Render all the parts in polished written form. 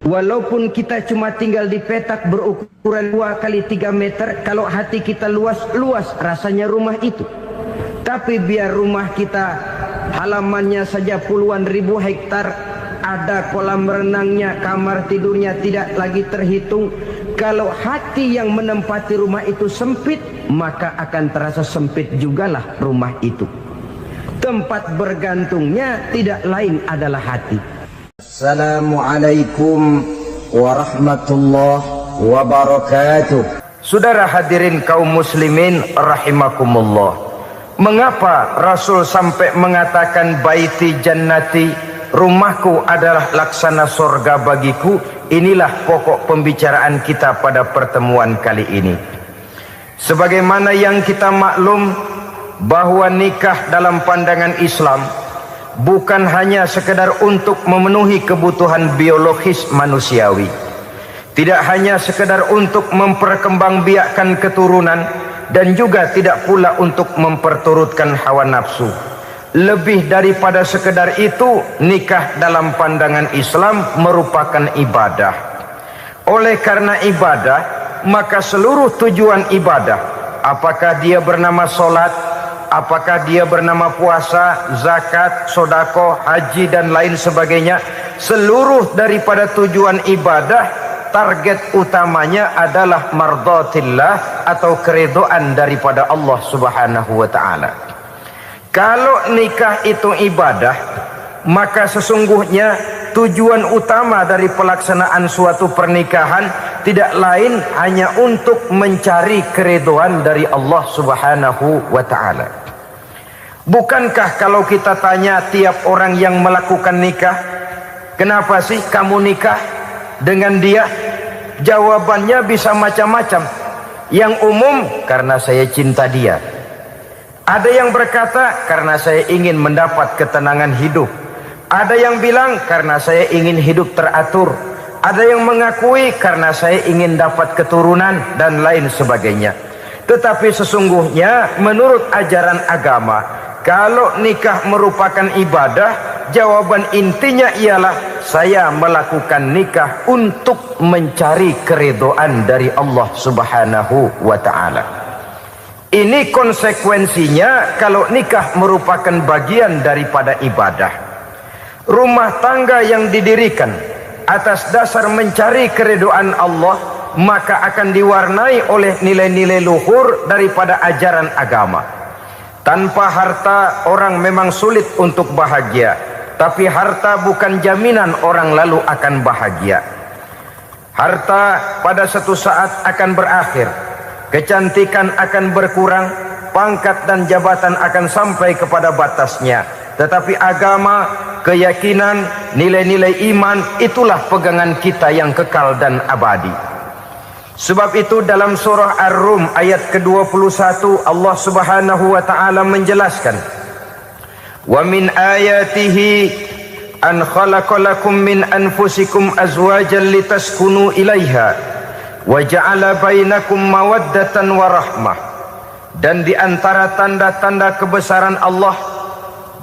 Walaupun kita cuma tinggal di petak berukuran 2 kali 3 meter, kalau hati kita luas rasanya rumah itu. Tapi biar rumah kita halamannya saja puluhan ribu hektar, ada kolam renangnya, kamar tidurnya tidak lagi terhitung. Kalau hati yang menempati rumah itu sempit, maka akan terasa sempit jugalah rumah itu. Tempat bergantungnya tidak lain adalah hati. Assalamualaikum warahmatullahi wabarakatuh. Saudara hadirin kaum muslimin rahimakumullah. Mengapa Rasul sampai mengatakan baiti jannati, rumahku adalah laksana surga bagiku? Inilah pokok pembicaraan kita pada pertemuan kali ini. Sebagaimana yang kita maklum bahwa nikah dalam pandangan Islam bukan hanya sekedar untuk memenuhi kebutuhan biologis manusiawi, tidak hanya sekedar untuk memperkembangbiakkan keturunan, dan juga tidak pula untuk memperturutkan hawa nafsu. Lebih daripada sekedar itu, nikah dalam pandangan Islam merupakan ibadah. Oleh karena ibadah, maka seluruh tujuan ibadah, apakah dia bernama solat, apakah dia bernama puasa, zakat, sodako, haji dan lain sebagainya, seluruh daripada tujuan ibadah, target utamanya adalah mardhatillah atau keridhaan daripada Allah Subhanahu wa taala. Kalau nikah itu ibadah, maka sesungguhnya tujuan utama dari pelaksanaan suatu pernikahan tidak lain hanya untuk mencari keridhaan dari Allah Subhanahu wa taala. Bukankah kalau kita tanya tiap orang yang melakukan nikah, kenapa sih kamu nikah dengan dia? Jawabannya bisa macam-macam. Yang umum, karena saya cinta dia. Ada yang berkata, karena saya ingin mendapat ketenangan hidup. Ada yang bilang, karena saya ingin hidup teratur. Ada yang mengakui, karena saya ingin dapat keturunan dan lain sebagainya. Tetapi sesungguhnya menurut ajaran agama, kalau nikah merupakan ibadah, jawaban intinya ialah saya melakukan nikah untuk mencari keridhaan dari Allah Subhanahu wa taala. Ini konsekuensinya kalau nikah merupakan bagian daripada ibadah. Rumah tangga yang didirikan atas dasar mencari keridhaan Allah, maka akan diwarnai oleh nilai-nilai luhur daripada ajaran agama. Tanpa harta orang memang sulit untuk bahagia, tapi harta bukan jaminan orang lalu akan bahagia. Harta pada suatu saat akan berakhir, kecantikan akan berkurang, pangkat dan jabatan akan sampai kepada batasnya. Tetapi agama, keyakinan, nilai-nilai iman, itulah pegangan kita yang kekal dan abadi. Sebab itu dalam surah Ar-Rum ayat ke-21 Allah Subhanahu wa taala menjelaskan, wa min ayatihi an khalaqalakum min anfusikum azwajan litaskunu ilaiha wa ja'ala bainakum mawaddatan wa rahmah. Dan di antara tanda-tanda kebesaran Allah,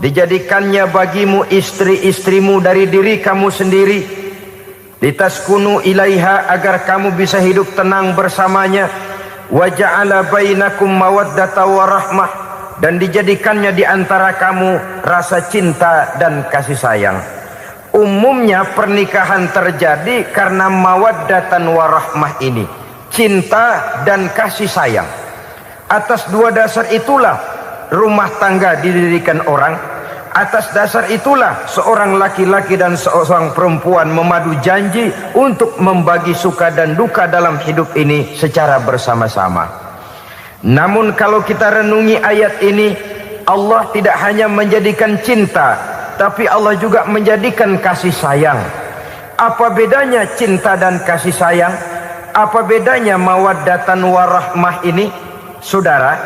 dijadikannya bagimu istri-istrimu dari diri kamu sendiri, litaskunu ilaiha, agar kamu bisa hidup tenang bersamanya, wa ja'ala bainakum mawaddatan wa rahmah, dan dijadikannya di antara kamu rasa cinta dan kasih sayang. Umumnya pernikahan terjadi karena mawaddatan warahmah ini, cinta dan kasih sayang. Atas dua dasar itulah rumah tangga didirikan orang. Atas dasar itulah seorang laki-laki dan seorang perempuan memadu janji untuk membagi suka dan duka dalam hidup ini secara bersama-sama. Namun kalau kita renungi ayat ini, Allah tidak hanya menjadikan cinta, tapi Allah juga menjadikan kasih sayang. Apa bedanya cinta dan kasih sayang? Apa bedanya mawaddatan warahmah ini? Saudara,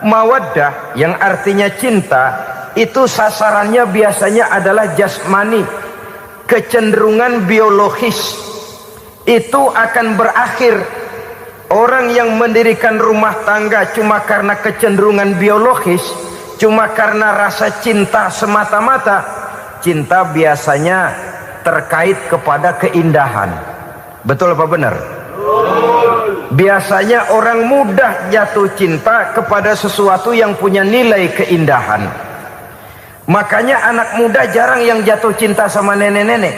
mawaddah yang artinya cinta, itu sasarannya biasanya adalah jasmani, kecenderungan biologis. Itu akan berakhir. Orang yang mendirikan rumah tangga cuma karena kecenderungan biologis, cuma karena rasa cinta semata-mata, cinta biasanya terkait kepada keindahan. Betul apa benar? Biasanya orang mudah jatuh cinta kepada sesuatu yang punya nilai keindahan. Makanya anak muda jarang yang jatuh cinta sama nenek-nenek.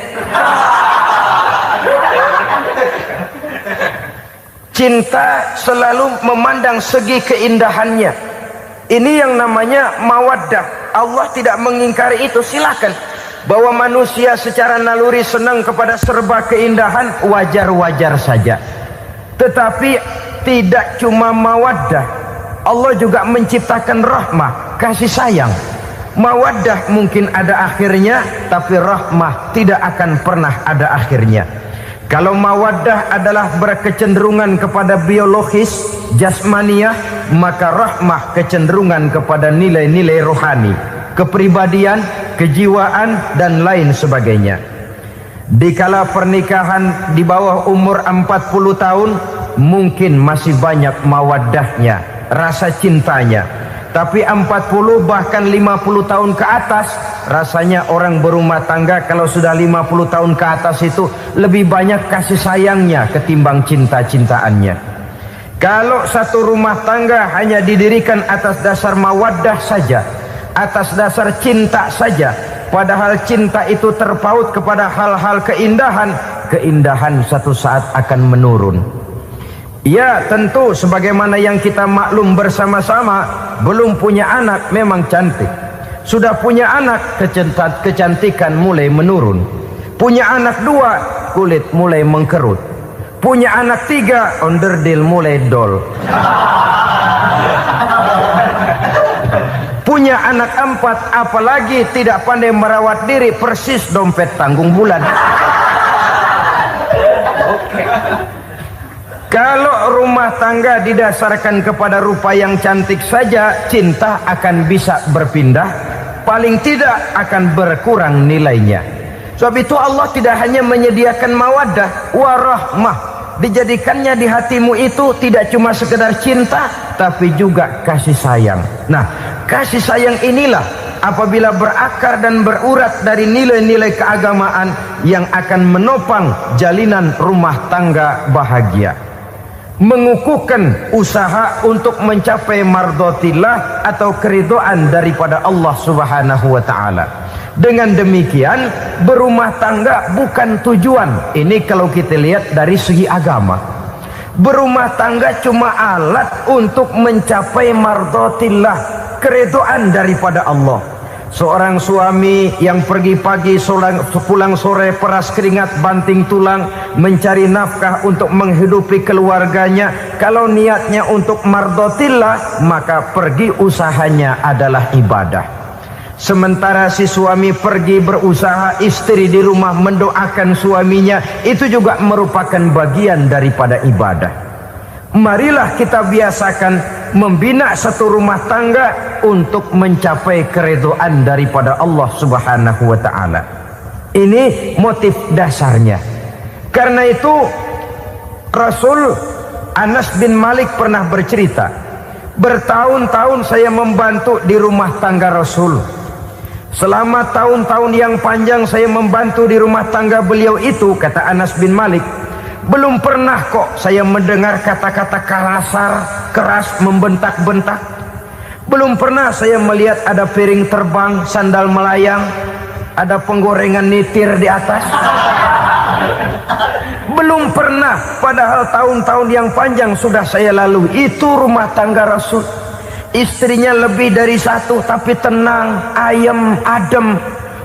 Cinta selalu memandang segi keindahannya. Ini yang namanya mawaddah. Allah tidak mengingkari itu, silakan. Bahwa manusia secara naluri senang kepada serba keindahan, wajar-wajar saja. Tetapi tidak cuma mawaddah, Allah juga menciptakan rahmah, kasih sayang. Mawaddah mungkin ada akhirnya, tapi rahmah tidak akan pernah ada akhirnya. Kalau mawaddah adalah berkecenderungan kepada biologis, jasmaniah, maka rahmah kecenderungan kepada nilai-nilai rohani, kepribadian, kejiwaan, dan lain sebagainya. Dikala pernikahan di bawah umur 40 tahun, mungkin masih banyak mawaddahnya, rasa cintanya. Tapi 40 bahkan 50 tahun ke atas, rasanya orang berumah tangga kalau sudah 50 tahun ke atas itu lebih banyak kasih sayangnya ketimbang cinta-cintaannya. Kalau satu rumah tangga hanya didirikan atas dasar mawaddah saja, atas dasar cinta saja, padahal cinta itu terpaut kepada hal-hal keindahan, keindahan satu saat akan menurun. Ya, tentu sebagaimana yang kita maklum bersama-sama, belum punya anak memang cantik. Sudah punya anak, kecantikan mulai menurun. Punya anak 2, kulit mulai mengkerut. Punya anak 3, onderdil mulai dol. Punya anak 4, apalagi tidak pandai merawat diri, persis dompet tanggung bulan. Kalau rumah tangga didasarkan kepada rupa yang cantik saja, cinta akan bisa berpindah, paling tidak akan berkurang nilainya. Sebab itu Allah tidak hanya menyediakan mawaddah, warahmah, dijadikannya di hatimu itu tidak cuma sekedar cinta, tapi juga kasih sayang. Nah, kasih sayang inilah apabila berakar dan berurat dari nilai-nilai keagamaan yang akan menopang jalinan rumah tangga bahagia, mengukuhkan usaha untuk mencapai mardhatillah atau keridhaan daripada Allah Subhanahu wa taala. Dengan demikian, berumah tangga bukan tujuan. Ini kalau kita lihat dari segi agama. Berumah tangga cuma alat untuk mencapai mardhatillah, keridhaan daripada Allah. Seorang suami yang pergi pagi pulang sore peras keringat banting tulang mencari nafkah untuk menghidupi keluarganya, kalau niatnya untuk mardhatillah, maka pergi usahanya adalah ibadah. Sementara si suami pergi berusaha, istri di rumah mendoakan suaminya, itu juga merupakan bagian daripada ibadah. Marilah kita biasakan membina satu rumah tangga untuk mencapai keridhaan daripada Allah Subhanahu wa taala. Ini motif dasarnya. Karena itu Rasul Anas bin Malik pernah bercerita, bertahun-tahun saya membantu di rumah tangga Rasul. Selama tahun-tahun yang panjang saya membantu di rumah tangga beliau itu, kata Anas bin Malik, belum pernah kok saya mendengar kata-kata kasar, keras, membentak-bentak. Belum pernah saya melihat ada piring terbang, sandal melayang, ada penggorengan nitir di atas. Belum pernah, padahal tahun-tahun yang panjang sudah saya lalui. Itu rumah tangga Rasul. Istrinya lebih dari satu, tapi tenang, ayem, adem.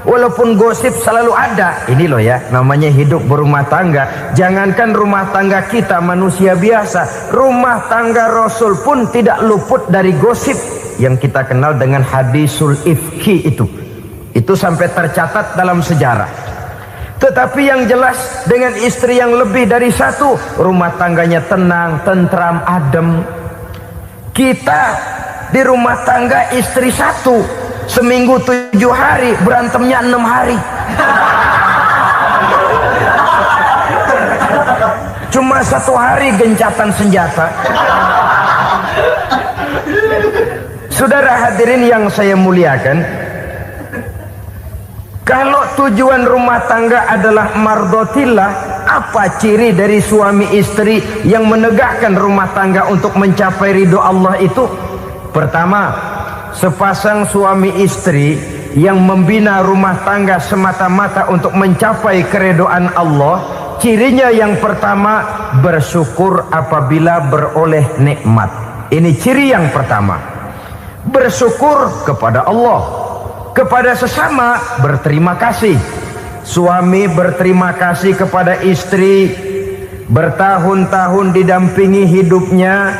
Walaupun gosip selalu ada. Ini loh ya, namanya hidup berumah tangga. Jangankan rumah tangga kita manusia biasa, rumah tangga Rasul pun tidak luput dari gosip yang kita kenal dengan hadisul ifki itu. Itu sampai tercatat dalam sejarah. Tetapi yang jelas, dengan istri yang lebih dari satu, rumah tangganya tenang, tentram, adem. Kita di rumah tangga istri satu, seminggu 7 hari, berantemnya 6 hari. Cuma 1 hari gencatan senjata. Saudara hadirin yang saya muliakan, Kalau tujuan rumah tangga adalah mardotillah, apa ciri dari suami istri yang menegakkan rumah tangga untuk mencapai ridho Allah itu? Pertama, sepasang suami istri yang membina rumah tangga semata-mata untuk mencapai keridhaan Allah, cirinya yang pertama, bersyukur apabila beroleh nikmat. Ini ciri yang pertama. Bersyukur kepada Allah. Kepada sesama berterima kasih. Suami berterima kasih kepada istri, bertahun-tahun didampingi hidupnya,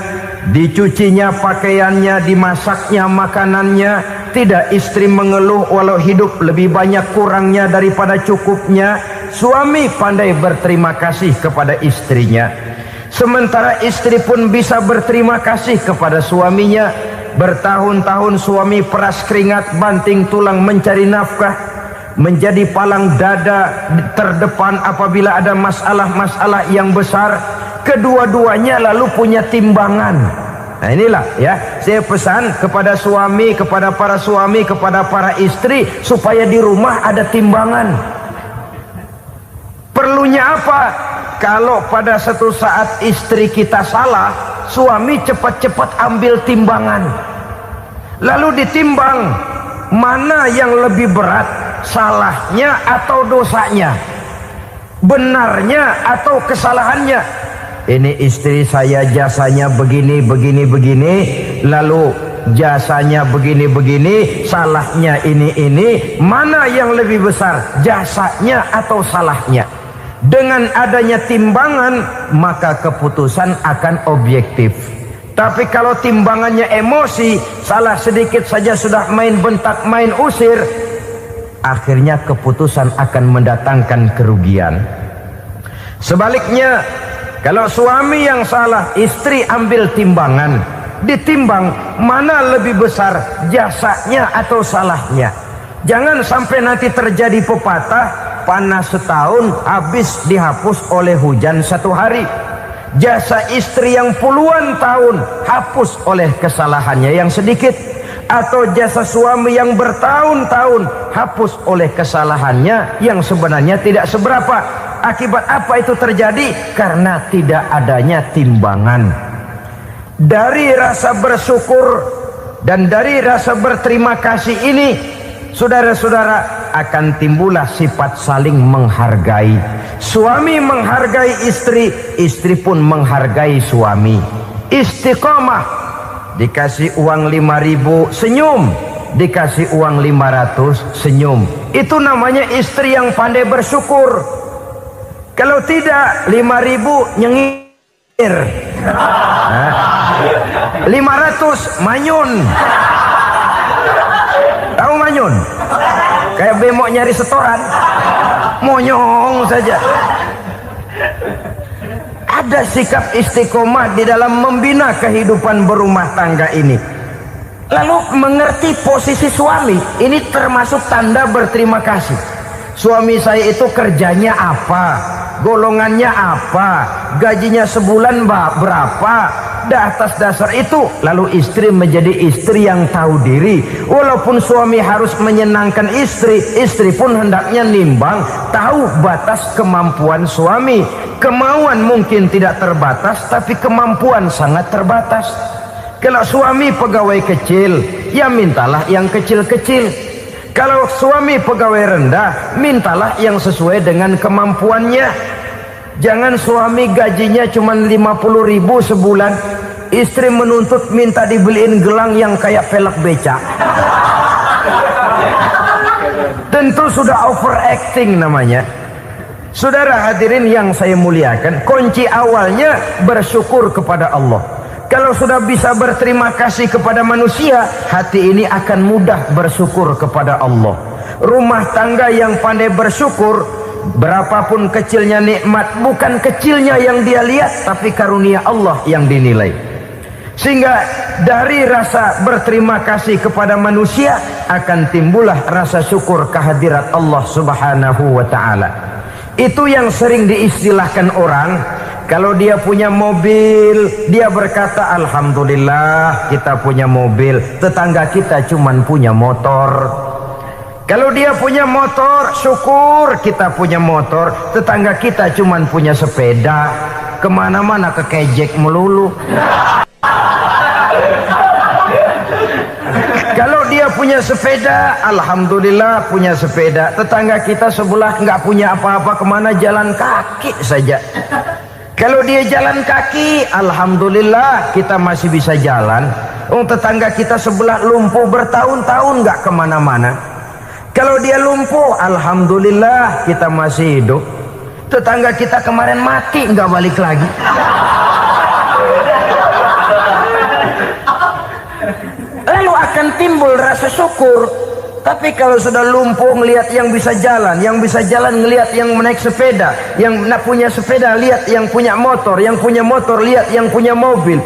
dicucinya pakaiannya, dimasaknya makanannya. Tidak istri mengeluh walau hidup lebih banyak kurangnya daripada cukupnya. Suami pandai berterima kasih kepada istrinya. Sementara istri pun bisa berterima kasih kepada suaminya. Bertahun-tahun suami peras keringat, banting tulang mencari nafkah, menjadi palang dada terdepan apabila ada masalah-masalah yang besar. Kedua-duanya lalu punya timbangan. Nah inilah ya, saya pesan kepada suami, kepada para suami, kepada para istri, supaya di rumah ada timbangan. Perlunya apa? Kalau pada satu saat istri kita salah, suami cepat-cepat ambil timbangan, lalu ditimbang mana yang lebih berat, salahnya atau dosanya, benarnya atau kesalahannya. Ini istri saya jasanya begini, lalu jasanya begini, salahnya ini, mana yang lebih besar, jasanya atau salahnya? Dengan adanya timbangan, maka keputusan akan objektif. Tapi kalau timbangannya emosi, salah sedikit saja sudah main bentak, main usir, akhirnya keputusan akan mendatangkan kerugian. Sebaliknya, kalau suami yang salah, istri ambil timbangan, ditimbang mana lebih besar, jasanya atau salahnya. Jangan sampai nanti terjadi pepatah, panas setahun habis dihapus oleh hujan satu hari. Jasa istri yang puluhan tahun hapus oleh kesalahannya yang sedikit, atau jasa suami yang bertahun-tahun hapus oleh kesalahannya yang sebenarnya tidak seberapa. Akibat apa itu terjadi? Karena tidak adanya timbangan. Dari rasa bersyukur dan dari rasa berterima kasih ini, saudara-saudara, akan timbullah sifat saling menghargai. Suami menghargai istri, istri pun menghargai suami. Istiqomah, dikasih uang 5.000 senyum, dikasih uang 500 senyum. Itu namanya istri yang pandai bersyukur. Kalau tidak, 5.000 nyengir, 500 manyun. Tahu manyun? Kayak bemok nyari setoran, monyong saja. Ada sikap istiqomah di dalam membina kehidupan berumah tangga ini. Lalu mengerti posisi suami, ini termasuk tanda berterima kasih. Suami saya itu kerjanya apa, golongannya apa, gajinya sebulan berapa. Atas dasar itu, lalu istri menjadi istri yang tahu diri. Walaupun suami harus menyenangkan istri, istri pun hendaknya nimbang, tahu batas kemampuan suami. Kemauan mungkin tidak terbatas, tapi kemampuan sangat terbatas. Kalau suami pegawai kecil, ya mintalah yang kecil-kecil. Kalau suami pegawai rendah, mintalah yang sesuai dengan kemampuannya. Jangan suami gajinya cuma 50.000 sebulan, istri menuntut minta dibeliin gelang yang kayak pelek becak. Tentu sudah overacting namanya. Saudara hadirin yang saya muliakan, kunci awalnya bersyukur kepada Allah. Kalau sudah bisa berterima kasih kepada manusia, hati ini akan mudah bersyukur kepada Allah. Rumah tangga yang pandai bersyukur, berapapun kecilnya nikmat, bukan kecilnya yang dia lihat, tapi karunia Allah yang dinilai. Sehingga dari rasa berterima kasih kepada manusia akan timbullah rasa syukur kehadirat Allah Subhanahu wa ta'ala. Itu yang sering diistilahkan orang, kalau dia punya mobil, dia berkata alhamdulillah kita punya mobil, tetangga kita cuman punya motor. Kalau dia punya motor, syukur kita punya motor. Tetangga kita cuman punya sepeda, kemana-mana kekejek melulu. Kalau dia punya sepeda, alhamdulillah punya sepeda. Tetangga kita sebelah nggak punya apa-apa, kemana jalan kaki saja. Kalau dia jalan kaki, alhamdulillah kita masih bisa jalan. Tetangga kita sebelah lumpuh bertahun-tahun nggak kemana-mana. Kalau dia lumpuh, alhamdulillah kita masih hidup. Tetangga kita kemarin mati nggak balik lagi. Lalu akan timbul rasa syukur. Tapi kalau sudah lumpuh ngelihat yang bisa jalan ngelihat yang menaik sepeda, yang punya sepeda lihat yang punya motor lihat yang punya mobil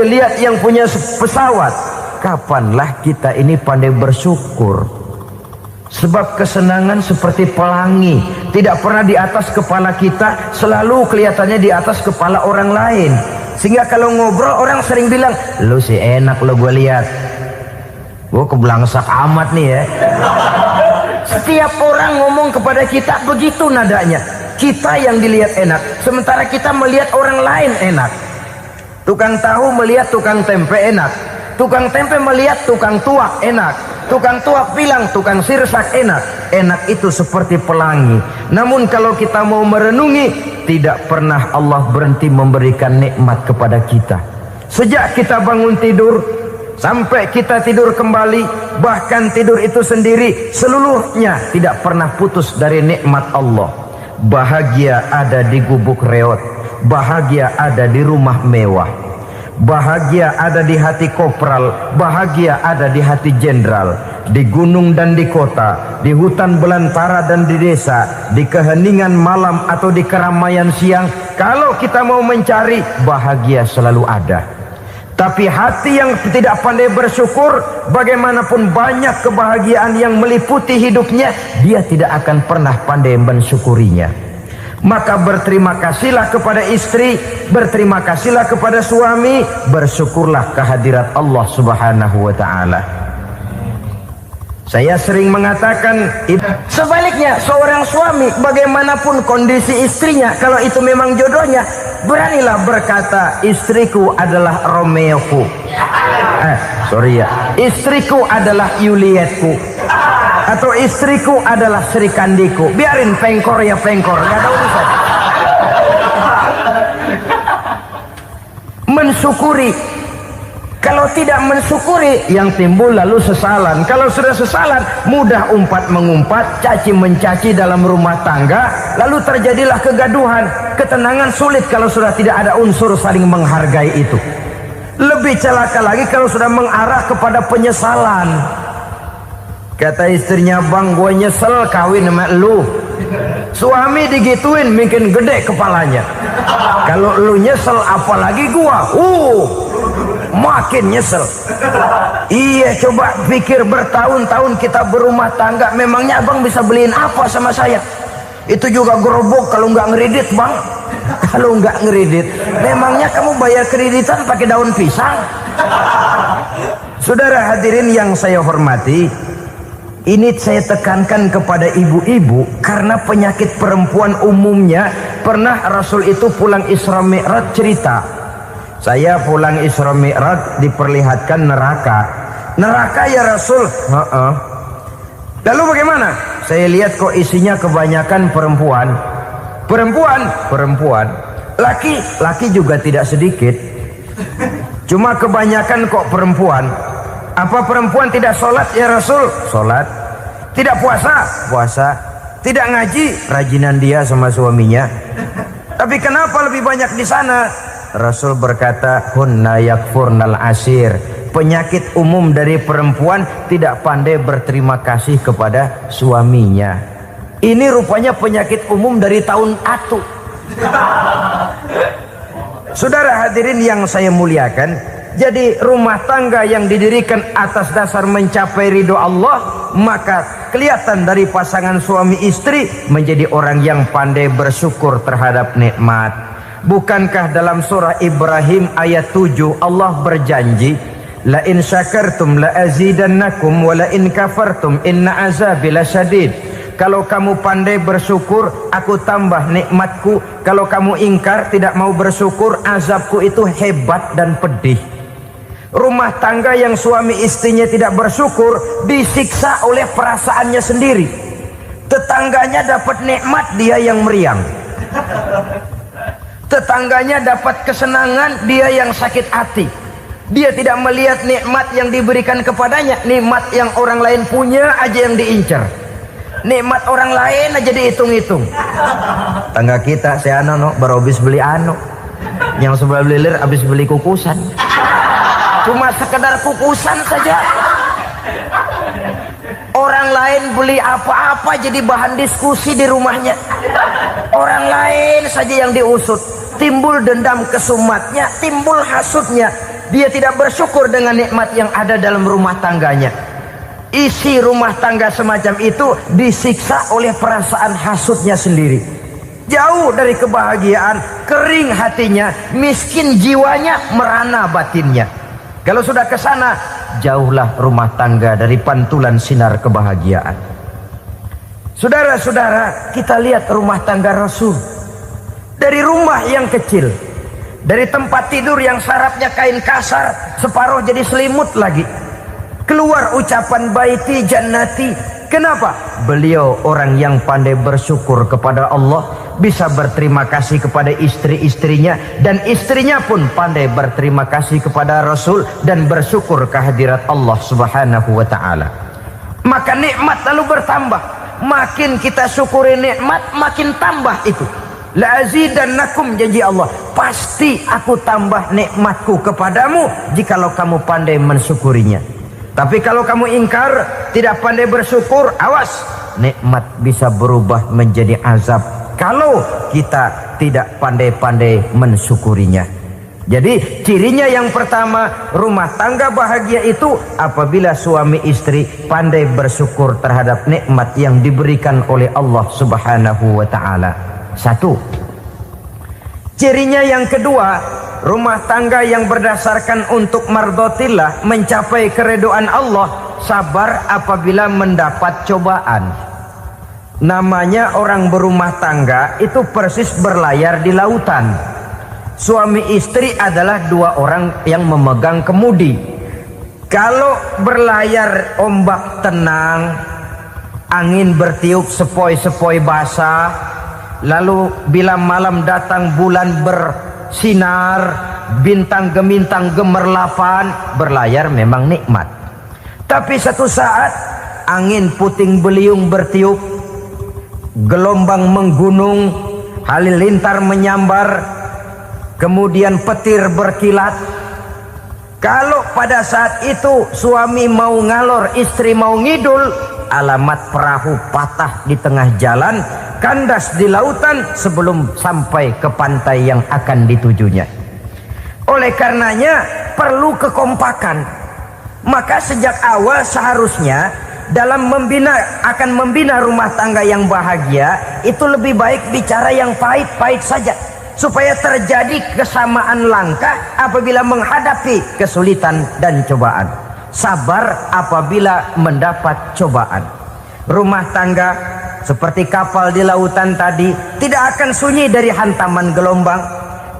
lihat yang punya pesawat. Kapanlah kita ini pandai bersyukur? Sebab kesenangan seperti pelangi, tidak pernah di atas kepala kita, selalu kelihatannya di atas kepala orang lain. Sehingga kalau ngobrol orang sering bilang, lu sih enak lo gue lihat. Gue keblangsak amat nih ya. Setiap orang ngomong kepada kita begitu nadanya. Kita yang dilihat enak, sementara kita melihat orang lain enak. Tukang tahu melihat tukang tempe enak, tukang tempe melihat tukang tuak enak, tukang tuak bilang tukang sirsak enak. Enak itu seperti pelangi. Namun kalau kita mau merenungi, tidak pernah Allah berhenti memberikan nikmat kepada kita. Sejak kita bangun tidur sampai kita tidur kembali, bahkan tidur itu sendiri, seluruhnya tidak pernah putus dari nikmat Allah. Bahagia ada di gubuk reot, bahagia ada di rumah mewah, bahagia ada di hati kopral, bahagia ada di hati jenderal, di gunung dan di kota, di hutan belantara dan di desa, di keheningan malam atau di keramaian siang. Kalau kita mau mencari, bahagia selalu ada. Tapi hati yang tidak pandai bersyukur, bagaimanapun banyak kebahagiaan yang meliputi hidupnya, dia tidak akan pernah pandai mensyukurinya. Maka berterima kasihlah kepada istri, berterima kasihlah kepada suami, bersyukurlah kehadirat Allah Subhanahu wa ta'ala. Saya sering mengatakan, sebaliknya seorang suami bagaimanapun kondisi istrinya, kalau itu memang jodohnya, beranilah berkata, istriku adalah Romeoku, istriku adalah Julietku, atau istriku adalah Sri Kandiku. Biarin pengkor ya pengkor, gak ada urusan. Mensyukuri. Kalau tidak mensyukuri, yang timbul lalu sesalan. Kalau sudah sesalan, mudah umpat mengumpat, caci mencaci dalam rumah tangga, lalu terjadilah kegaduhan. Ketenangan sulit kalau sudah tidak ada unsur saling menghargai itu. Lebih celaka lagi kalau sudah mengarah kepada penyesalan. Kata istrinya, bang gue nyesel kawin sama lu. Suami digituin mungkin gede kepalanya. Kalau lu nyesel apalagi gua, makin nyesel. Iya, coba pikir bertahun-tahun kita berumah tangga, memangnya abang bisa beliin apa sama saya? Itu juga gerobok kalau nggak ngeredit bang. Kalau nggak ngeredit, memangnya kamu bayar kreditan pakai daun pisang? Saudara hadirin yang saya hormati, ini saya tekankan kepada ibu-ibu karena penyakit perempuan umumnya. Pernah Rasul itu pulang Isra Mi'raj cerita, saya pulang Isra Mi'raj diperlihatkan neraka. Neraka ya Rasul? Lalu bagaimana? Saya lihat kok isinya kebanyakan perempuan. Perempuan. Laki juga tidak sedikit. Cuma kebanyakan kok perempuan. Apa perempuan tidak sholat ya Rasul? Sholat. Tidak puasa? Puasa. Tidak ngaji? Rajinan dia sama suaminya. Tapi kenapa lebih banyak di sana? Rasul berkata, hunna yakfurnal asir. Penyakit umum dari perempuan tidak pandai berterima kasih kepada suaminya. Ini rupanya penyakit umum dari tahun atu. Saudara hadirin yang saya muliakan, jadi rumah tangga yang didirikan atas dasar mencapai ridho Allah, maka kelihatan dari pasangan suami istri menjadi orang yang pandai bersyukur terhadap nikmat. Bukankah dalam surah Ibrahim ayat 7 Allah berjanji, La in syakartum la azidannakum wa la in kafartum inna azabi lasyadid. Kalau kamu pandai bersyukur, aku tambah nikmatku. Kalau kamu ingkar, tidak mau bersyukur, azabku itu hebat dan pedih. Rumah tangga yang suami istrinya tidak bersyukur disiksa oleh perasaannya sendiri. Tetangganya dapat nikmat, dia yang meriang. Tetangganya dapat kesenangan, dia yang sakit hati. Dia tidak melihat nikmat yang diberikan kepadanya. Nikmat yang orang lain punya aja yang diincar. Nikmat orang lain aja dihitung-hitung. Tangga kita, si Ano baru habis beli yang sebelah belilir habis beli kukusan. Cuma sekedar kukusan saja. Orang lain beli apa-apa jadi bahan diskusi di rumahnya. Orang lain saja yang diusut. Timbul dendam kesumatnya, timbul hasutnya. Dia tidak bersyukur dengan nikmat yang ada dalam rumah tangganya. Isi rumah tangga semacam itu disiksa oleh perasaan hasutnya sendiri. Jauh dari kebahagiaan, kering hatinya, miskin jiwanya, merana batinnya. Kalau sudah ke sana, jauhlah rumah tangga dari pantulan sinar kebahagiaan. Saudara-saudara, kita lihat rumah tangga Rasul. Dari rumah yang kecil, dari tempat tidur yang sarapnya kain kasar, separuh jadi selimut lagi, keluar ucapan baiti jannati. Kenapa? Beliau orang yang pandai bersyukur kepada Allah, bisa berterima kasih kepada istri-istrinya, dan istrinya pun pandai berterima kasih kepada Rasul dan bersyukur kehadirat Allah Subhanahu wa ta'ala. Maka nikmat lalu bertambah. Makin kita syukuri nikmat, makin tambah itu. La azidannakum, janji Allah, pasti aku tambah nikmatku kepadamu jikalau kamu pandai mensyukurinya. Tapi kalau kamu ingkar, tidak pandai bersyukur, awas, nikmat bisa berubah menjadi azab kalau kita tidak pandai-pandai mensyukurinya. Jadi cirinya yang pertama, rumah tangga bahagia itu apabila suami istri pandai bersyukur terhadap nikmat yang diberikan oleh Allah Subhanahu wa ta'ala. Satu. Cirinya yang kedua, rumah tangga yang berdasarkan untuk mardhatillah, mencapai keridhaan Allah, sabar apabila mendapat cobaan. Namanya orang berumah tangga itu persis berlayar di lautan. Suami istri adalah dua orang yang memegang kemudi. Kalau berlayar ombak tenang, angin bertiup sepoi-sepoi basah, lalu bila malam datang bulan bersinar, bintang gemintang gemerlapan, berlayar memang nikmat. Tapi satu saat angin puting beliung bertiup, gelombang menggunung, halilintar menyambar, kemudian petir berkilat. Kalau pada saat itu suami mau ngalor, istri mau ngidul, alamat perahu patah di tengah jalan, kandas di lautan sebelum sampai ke pantai yang akan ditujunya. Oleh karenanya perlu kekompakan. Maka sejak awal seharusnya dalam akan membina rumah tangga yang bahagia itu lebih baik bicara yang pahit-pahit saja, supaya terjadi kesamaan langkah apabila menghadapi kesulitan dan cobaan. Sabar apabila mendapat cobaan. Rumah tangga seperti kapal di lautan tadi tidak akan sunyi dari hantaman gelombang,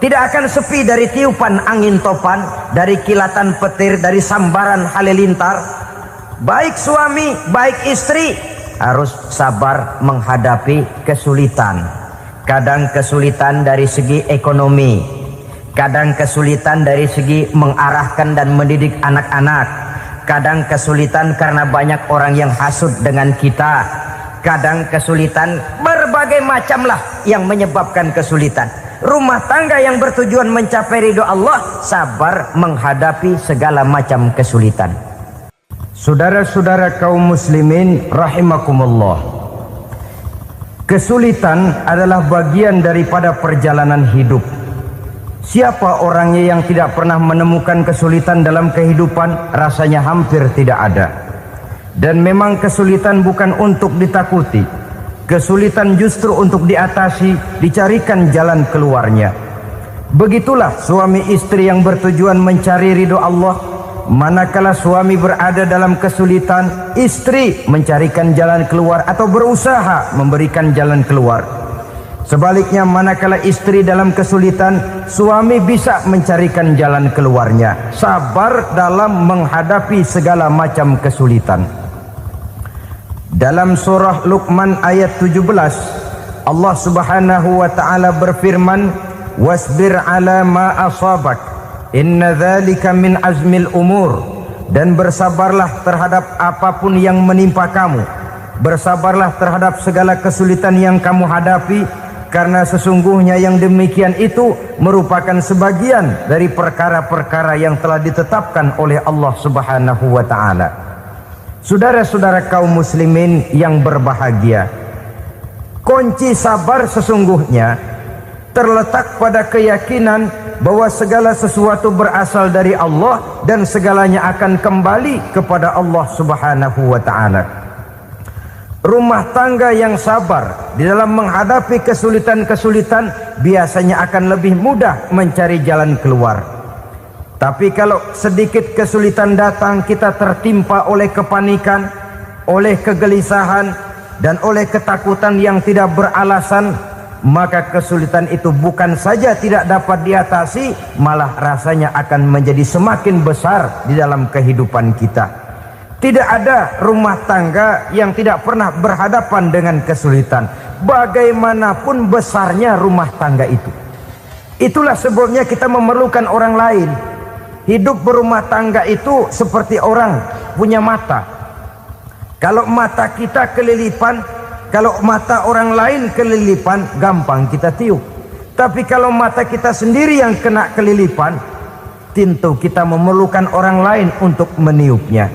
tidak akan sepi dari tiupan angin topan, dari kilatan petir, dari sambaran halilintar. Baik suami, baik istri harus sabar menghadapi kesulitan. Kadang kesulitan dari segi ekonomi, kadang kesulitan dari segi mengarahkan dan mendidik anak-anak, kadang kesulitan karena banyak orang yang hasut dengan kita, kadang kesulitan berbagai macam lah yang menyebabkan kesulitan. Rumah tangga yang bertujuan mencapai ridho Allah, sabar menghadapi segala macam kesulitan. Saudara-saudara kaum muslimin rahimakumullah, kesulitan adalah bagian daripada perjalanan hidup. Siapa orangnya yang tidak pernah menemukan kesulitan dalam kehidupan? Rasanya hampir tidak ada. Dan memang kesulitan bukan untuk ditakuti. Kesulitan justru untuk diatasi, dicarikan jalan keluarnya. Begitulah suami istri yang bertujuan mencari ridho Allah, manakala suami berada dalam kesulitan, istri mencarikan jalan keluar atau berusaha memberikan jalan keluar. Sebaliknya, manakala istri dalam kesulitan, suami bisa mencarikan jalan keluarnya. Sabar dalam menghadapi segala macam kesulitan. Dalam surah Luqman ayat 17, Allah Subhanahu wa taala berfirman, "Wasbir 'ala ma asabak, inna dzalika min azmil umur." Dan bersabarlah terhadap apapun yang menimpa kamu. Bersabarlah terhadap segala kesulitan yang kamu hadapi, karena sesungguhnya yang demikian itu merupakan sebagian dari perkara-perkara yang telah ditetapkan oleh Allah Subhanahu wa taala. Saudara-saudara kaum muslimin yang berbahagia, kunci sabar sesungguhnya terletak pada keyakinan bahwa segala sesuatu berasal dari Allah dan segalanya akan kembali kepada Allah Subhanahu wa taala. Rumah tangga yang sabar di dalam menghadapi kesulitan-kesulitan biasanya akan lebih mudah mencari jalan keluar. Tapi kalau sedikit kesulitan datang, kita tertimpa oleh kepanikan, oleh kegelisahan, dan oleh ketakutan yang tidak beralasan, maka kesulitan itu bukan saja tidak dapat diatasi, malah rasanya akan menjadi semakin besar di dalam kehidupan kita. Tidak ada rumah tangga yang tidak pernah berhadapan dengan kesulitan, bagaimanapun besarnya rumah tangga itu. Itulah sebabnya kita memerlukan orang lain. Hidup berumah tangga itu seperti orang punya mata. Kalau mata kita kelilipan, kalau mata orang lain kelilipan, gampang kita tiup. Tapi kalau mata kita sendiri yang kena kelilipan, tentu kita memerlukan orang lain untuk meniupnya.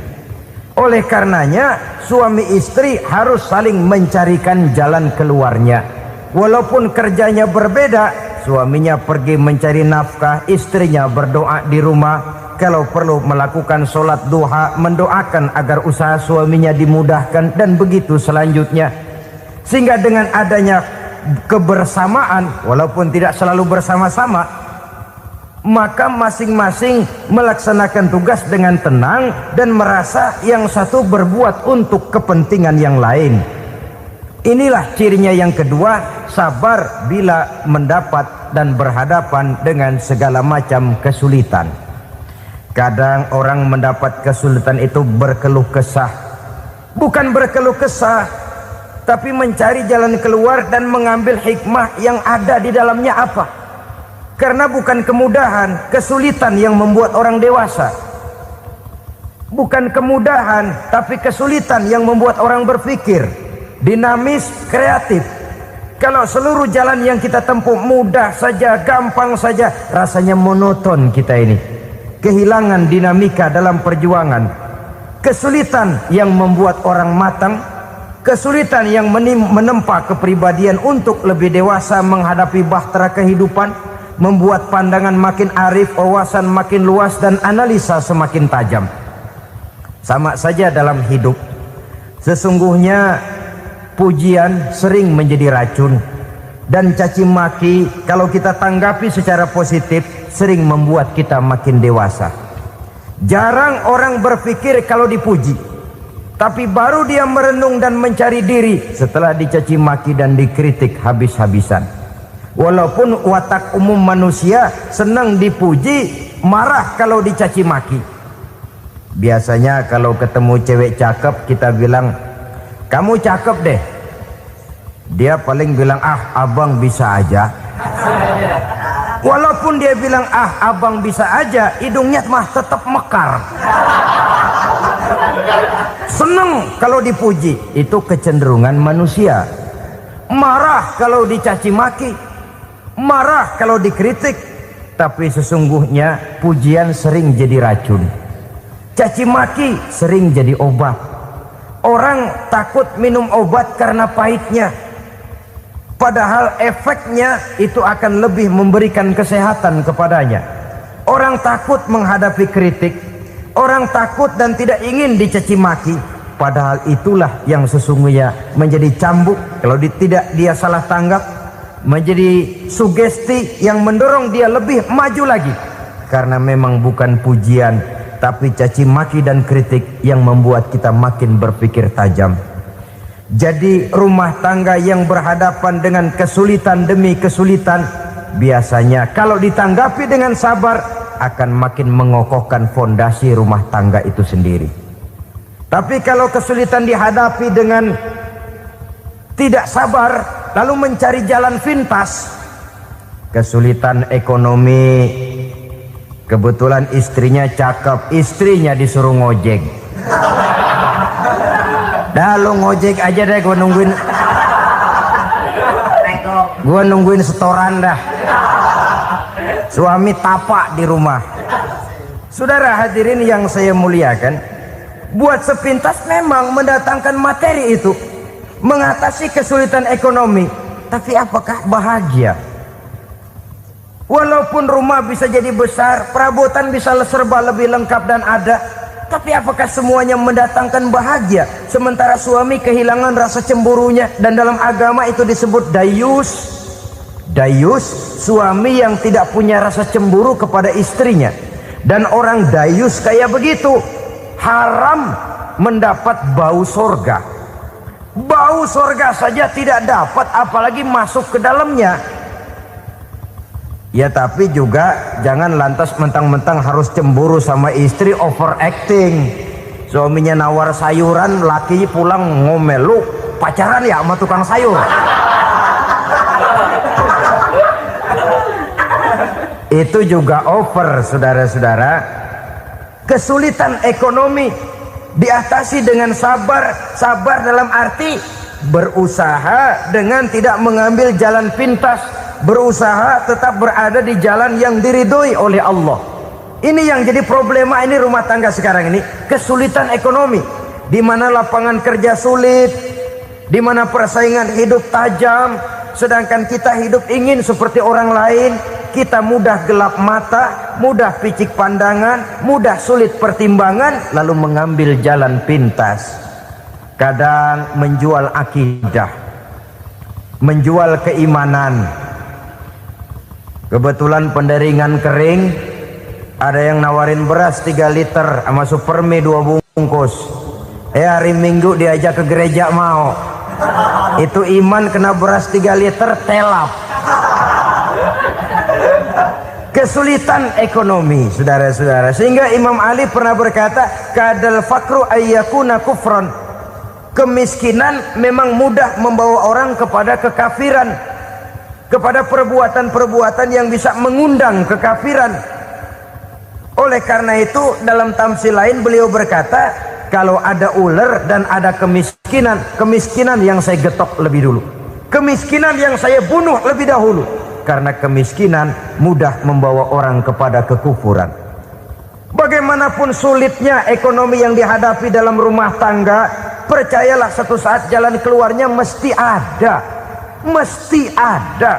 Oleh karenanya, suami istri harus saling mencarikan jalan keluarnya. Walaupun kerjanya berbeda, suaminya pergi mencari nafkah, istrinya berdoa di rumah. Kalau perlu melakukan sholat duha, mendoakan agar usaha suaminya dimudahkan, dan begitu selanjutnya. Sehingga dengan adanya kebersamaan, walaupun tidak selalu bersama-sama, maka masing-masing melaksanakan tugas dengan tenang dan merasa yang satu berbuat untuk kepentingan yang lain. Inilah cirinya yang kedua, sabar bila mendapat dan berhadapan dengan segala macam kesulitan. Kadang orang mendapat kesulitan itu berkeluh kesah. Bukan berkeluh kesah, tapi mencari jalan keluar dan mengambil hikmah yang ada di dalamnya apa. Karena bukan kemudahan, kesulitan yang membuat orang dewasa. Bukan kemudahan, tapi kesulitan yang membuat orang berpikir, dinamis, kreatif. Kalau seluruh jalan yang kita tempuh mudah saja, gampang saja, rasanya monoton kita ini. Kehilangan dinamika dalam perjuangan. Kesulitan yang membuat orang matang, kesulitan yang menempa kepribadian untuk lebih dewasa menghadapi bahtera kehidupan, membuat pandangan makin arif, wawasan makin luas, dan analisa semakin tajam. Sama saja dalam hidup. Sesungguhnya pujian sering menjadi racun, dan caci maki kalau kita tanggapi secara positif sering membuat kita makin dewasa. Jarang orang berpikir kalau dipuji, tapi baru dia merenung dan mencari diri setelah dicaci maki dan dikritik habis-habisan. Walaupun watak umum manusia senang dipuji, marah kalau dicaci maki. Biasanya kalau ketemu cewek cakep, kita bilang, "Kamu cakep deh." Dia paling bilang, "Ah, abang bisa aja." Walaupun dia bilang, "Ah, abang bisa aja," hidungnya mah tetap mekar. Senang kalau dipuji. Itu kecenderungan manusia. Marah kalau dicaci maki, marah kalau dikritik. Tapi sesungguhnya pujian sering jadi racun, caci maki sering jadi obat. Orang takut minum obat karena pahitnya, padahal efeknya itu akan lebih memberikan kesehatan kepadanya. Orang takut menghadapi kritik, orang takut dan tidak ingin dicaci maki, padahal itulah yang sesungguhnya menjadi cambuk kalau tidak dia salah tanggap, menjadi sugesti yang mendorong dia lebih maju lagi. Karena memang bukan pujian, tapi caci maki dan kritik yang membuat kita makin berpikir tajam. Jadi rumah tangga yang berhadapan dengan kesulitan demi kesulitan, biasanya kalau ditanggapi dengan sabar akan makin mengokohkan fondasi rumah tangga itu sendiri. Tapi kalau kesulitan dihadapi dengan tidak sabar lalu mencari jalan pintas, kesulitan ekonomi, kebetulan istrinya cakep, istrinya disuruh ngojek. Dah lu ngojek aja deh, gua nungguin setoran dah. Suami tapak di rumah. Saudara hadirin yang saya muliakan, buat sepintas memang mendatangkan materi itu mengatasi kesulitan ekonomi, tapi apakah bahagia? Walaupun rumah bisa jadi besar, perabotan bisa serba lebih lengkap dan ada, tapi apakah semuanya mendatangkan bahagia? Sementara suami kehilangan rasa cemburunya, dan dalam agama itu disebut dayus. Dayus, suami yang tidak punya rasa cemburu kepada istrinya. Dan orang dayus kayak begitu haram mendapat bau sorga. Bau sorga saja tidak dapat, apalagi masuk ke dalamnya. Ya tapi juga jangan lantas mentang-mentang harus cemburu sama istri, overacting. Suaminya nawar sayuran, laki pulang ngomel, lu pacaran ya sama tukang sayur. Itu juga over, saudara-saudara. Kesulitan ekonomi diatasi dengan sabar. Sabar dalam arti berusaha dengan tidak mengambil jalan pintas, berusaha tetap berada di jalan yang diridhoi oleh Allah. Ini yang jadi problema ini rumah tangga sekarang ini, kesulitan ekonomi, di mana lapangan kerja sulit, di mana persaingan hidup tajam, sedangkan kita hidup ingin seperti orang lain. Kita mudah gelap mata, mudah picik pandangan, mudah sulit pertimbangan, lalu mengambil jalan pintas. Kadang menjual akidah, menjual keimanan. Kebetulan penderingan kering, ada yang nawarin beras 3 liter sama Supermi 2 bungkus. Hari Minggu diajak ke gereja mau. Itu iman kena beras 3 liter telap. Kesulitan ekonomi, saudara-saudara, sehingga Imam Ali pernah berkata, kadal fakru ayyakuna kufran. Kemiskinan memang mudah membawa orang kepada kekafiran, kepada perbuatan-perbuatan yang bisa mengundang kekafiran. Oleh karena itu dalam tamsil lain beliau berkata, kalau ada ular dan ada kemiskinan, kemiskinan yang saya getok lebih dulu, kemiskinan yang saya bunuh lebih dahulu. Karena kemiskinan mudah membawa orang kepada kekufuran. Bagaimanapun sulitnya ekonomi yang dihadapi dalam rumah tangga, percayalah satu saat jalan keluarnya mesti ada. Mesti ada.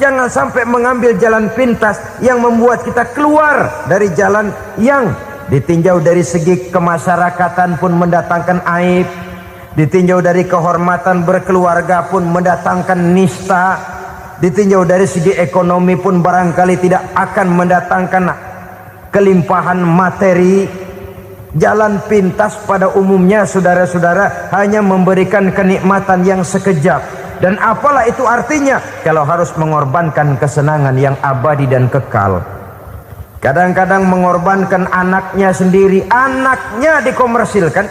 Jangan sampai mengambil jalan pintas yang membuat kita keluar dari jalan yang ditinjau dari segi kemasyarakatan pun mendatangkan aib, ditinjau dari kehormatan berkeluarga pun mendatangkan nista, ditinjau dari segi ekonomi pun barangkali tidak akan mendatangkan kelimpahan materi. Jalan pintas pada umumnya, saudara-saudara, hanya memberikan kenikmatan yang sekejap. Dan apalah itu artinya kalau harus mengorbankan kesenangan yang abadi dan kekal. Kadang-kadang mengorbankan anaknya sendiri, anaknya dikomersilkan.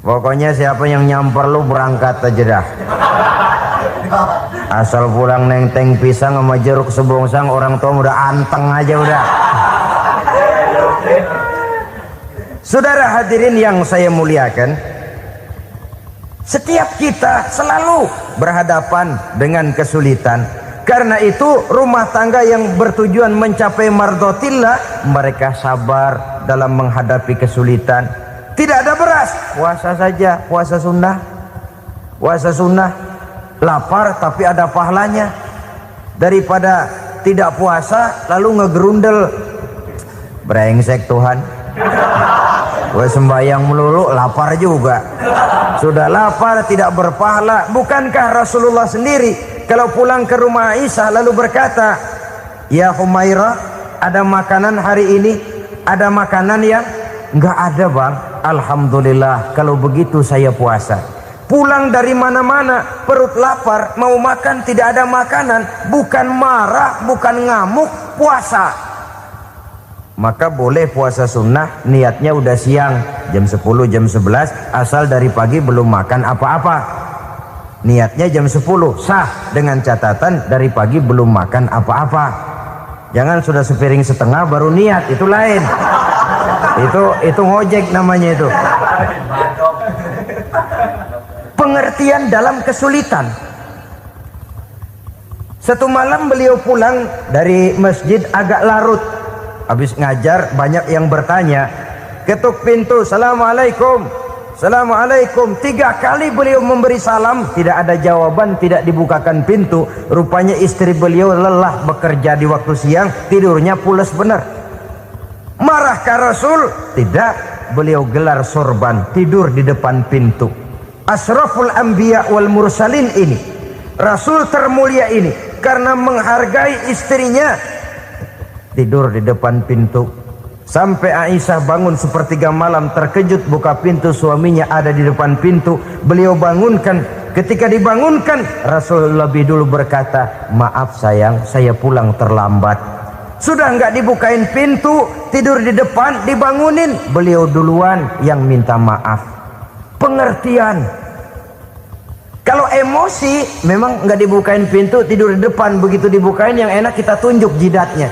Pokoknya siapa yang nyamper lu berangkat aja dah. Asal pulang nenteng pisang sama jeruk sebongsang, orang tua udah anteng aja udah. Saudara hadirin yang saya muliakan, setiap kita selalu berhadapan dengan kesulitan. Karena itu rumah tangga yang bertujuan mencapai mardhatillah, mereka sabar dalam menghadapi kesulitan. Tidak ada beras, puasa saja, puasa sunnah. Puasa sunnah, lapar tapi ada pahalanya, daripada tidak puasa lalu ngegerundel. Brengsek Tuhan, gue sembahyang melulu lapar juga. Sudah lapar tidak berpahala. Bukankah Rasulullah sendiri kalau pulang ke rumah Aisyah lalu berkata, ya Humairah, ada makanan hari ini? ada makanan yang nggak ada bang. Alhamdulillah kalau begitu saya puasa. Pulang dari mana-mana perut lapar mau makan tidak ada makanan, bukan marah, bukan ngamuk, puasa. Maka boleh puasa sunnah, niatnya udah siang jam 10 jam 11, asal dari pagi belum makan apa-apa. Niatnya jam 10 sah, dengan catatan dari pagi belum makan apa-apa. Jangan sudah sepiring setengah baru niat, itu lain. Itu ngojek namanya itu. Pengertian dalam kesulitan. Satu malam beliau pulang dari masjid agak larut. Habis ngajar banyak yang bertanya. Ketuk pintu, Assalamualaikum, Assalamualaikum. 3 kali beliau memberi salam, tidak ada jawaban, tidak dibukakan pintu. Rupanya istri beliau lelah bekerja di waktu siang, tidurnya pules benar. Marahkah Rasul? Tidak, beliau gelar sorban, tidur di depan pintu. Asraful anbiya wal mursalin ini, Rasul termulia ini, karena menghargai istrinya, tidur di depan pintu. Sampai Aisyah bangun sepertiga malam, terkejut buka pintu, suaminya ada di depan pintu. Beliau bangunkan. Ketika dibangunkan, Rasul lebih dulu berkata, maaf sayang, saya pulang terlambat. Sudah nggak dibukain pintu, tidur di depan, dibangunin, beliau duluan yang minta maaf. Pengertian. Kalau emosi memang nggak dibukain pintu, tidur di depan, begitu dibukain yang enak kita tunjuk jidatnya.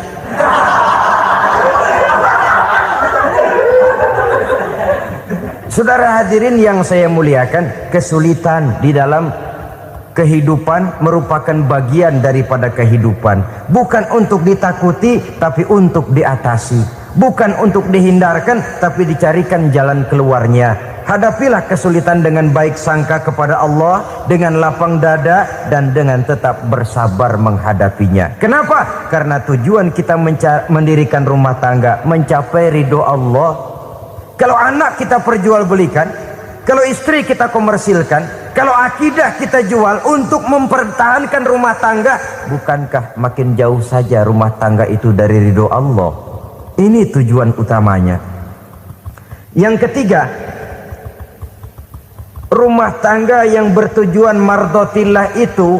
Saudara hadirin yang saya muliakan, kesulitan di dalam kehidupan merupakan bagian daripada kehidupan. Bukan untuk ditakuti, tapi untuk diatasi. Bukan untuk dihindarkan, tapi dicarikan jalan keluarnya. Hadapilah kesulitan dengan baik sangka kepada Allah, dengan lapang dada, dan dengan tetap bersabar menghadapinya. Kenapa? Karena tujuan kita mendirikan rumah tangga, mencapai ridho Allah. Kalau anak kita perjualbelikan, kalau istri kita komersilkan, kalau akidah kita jual untuk mempertahankan rumah tangga, bukankah makin jauh saja rumah tangga itu dari ridho Allah? Ini tujuan utamanya. Yang ketiga, rumah tangga yang bertujuan mardotillah itu,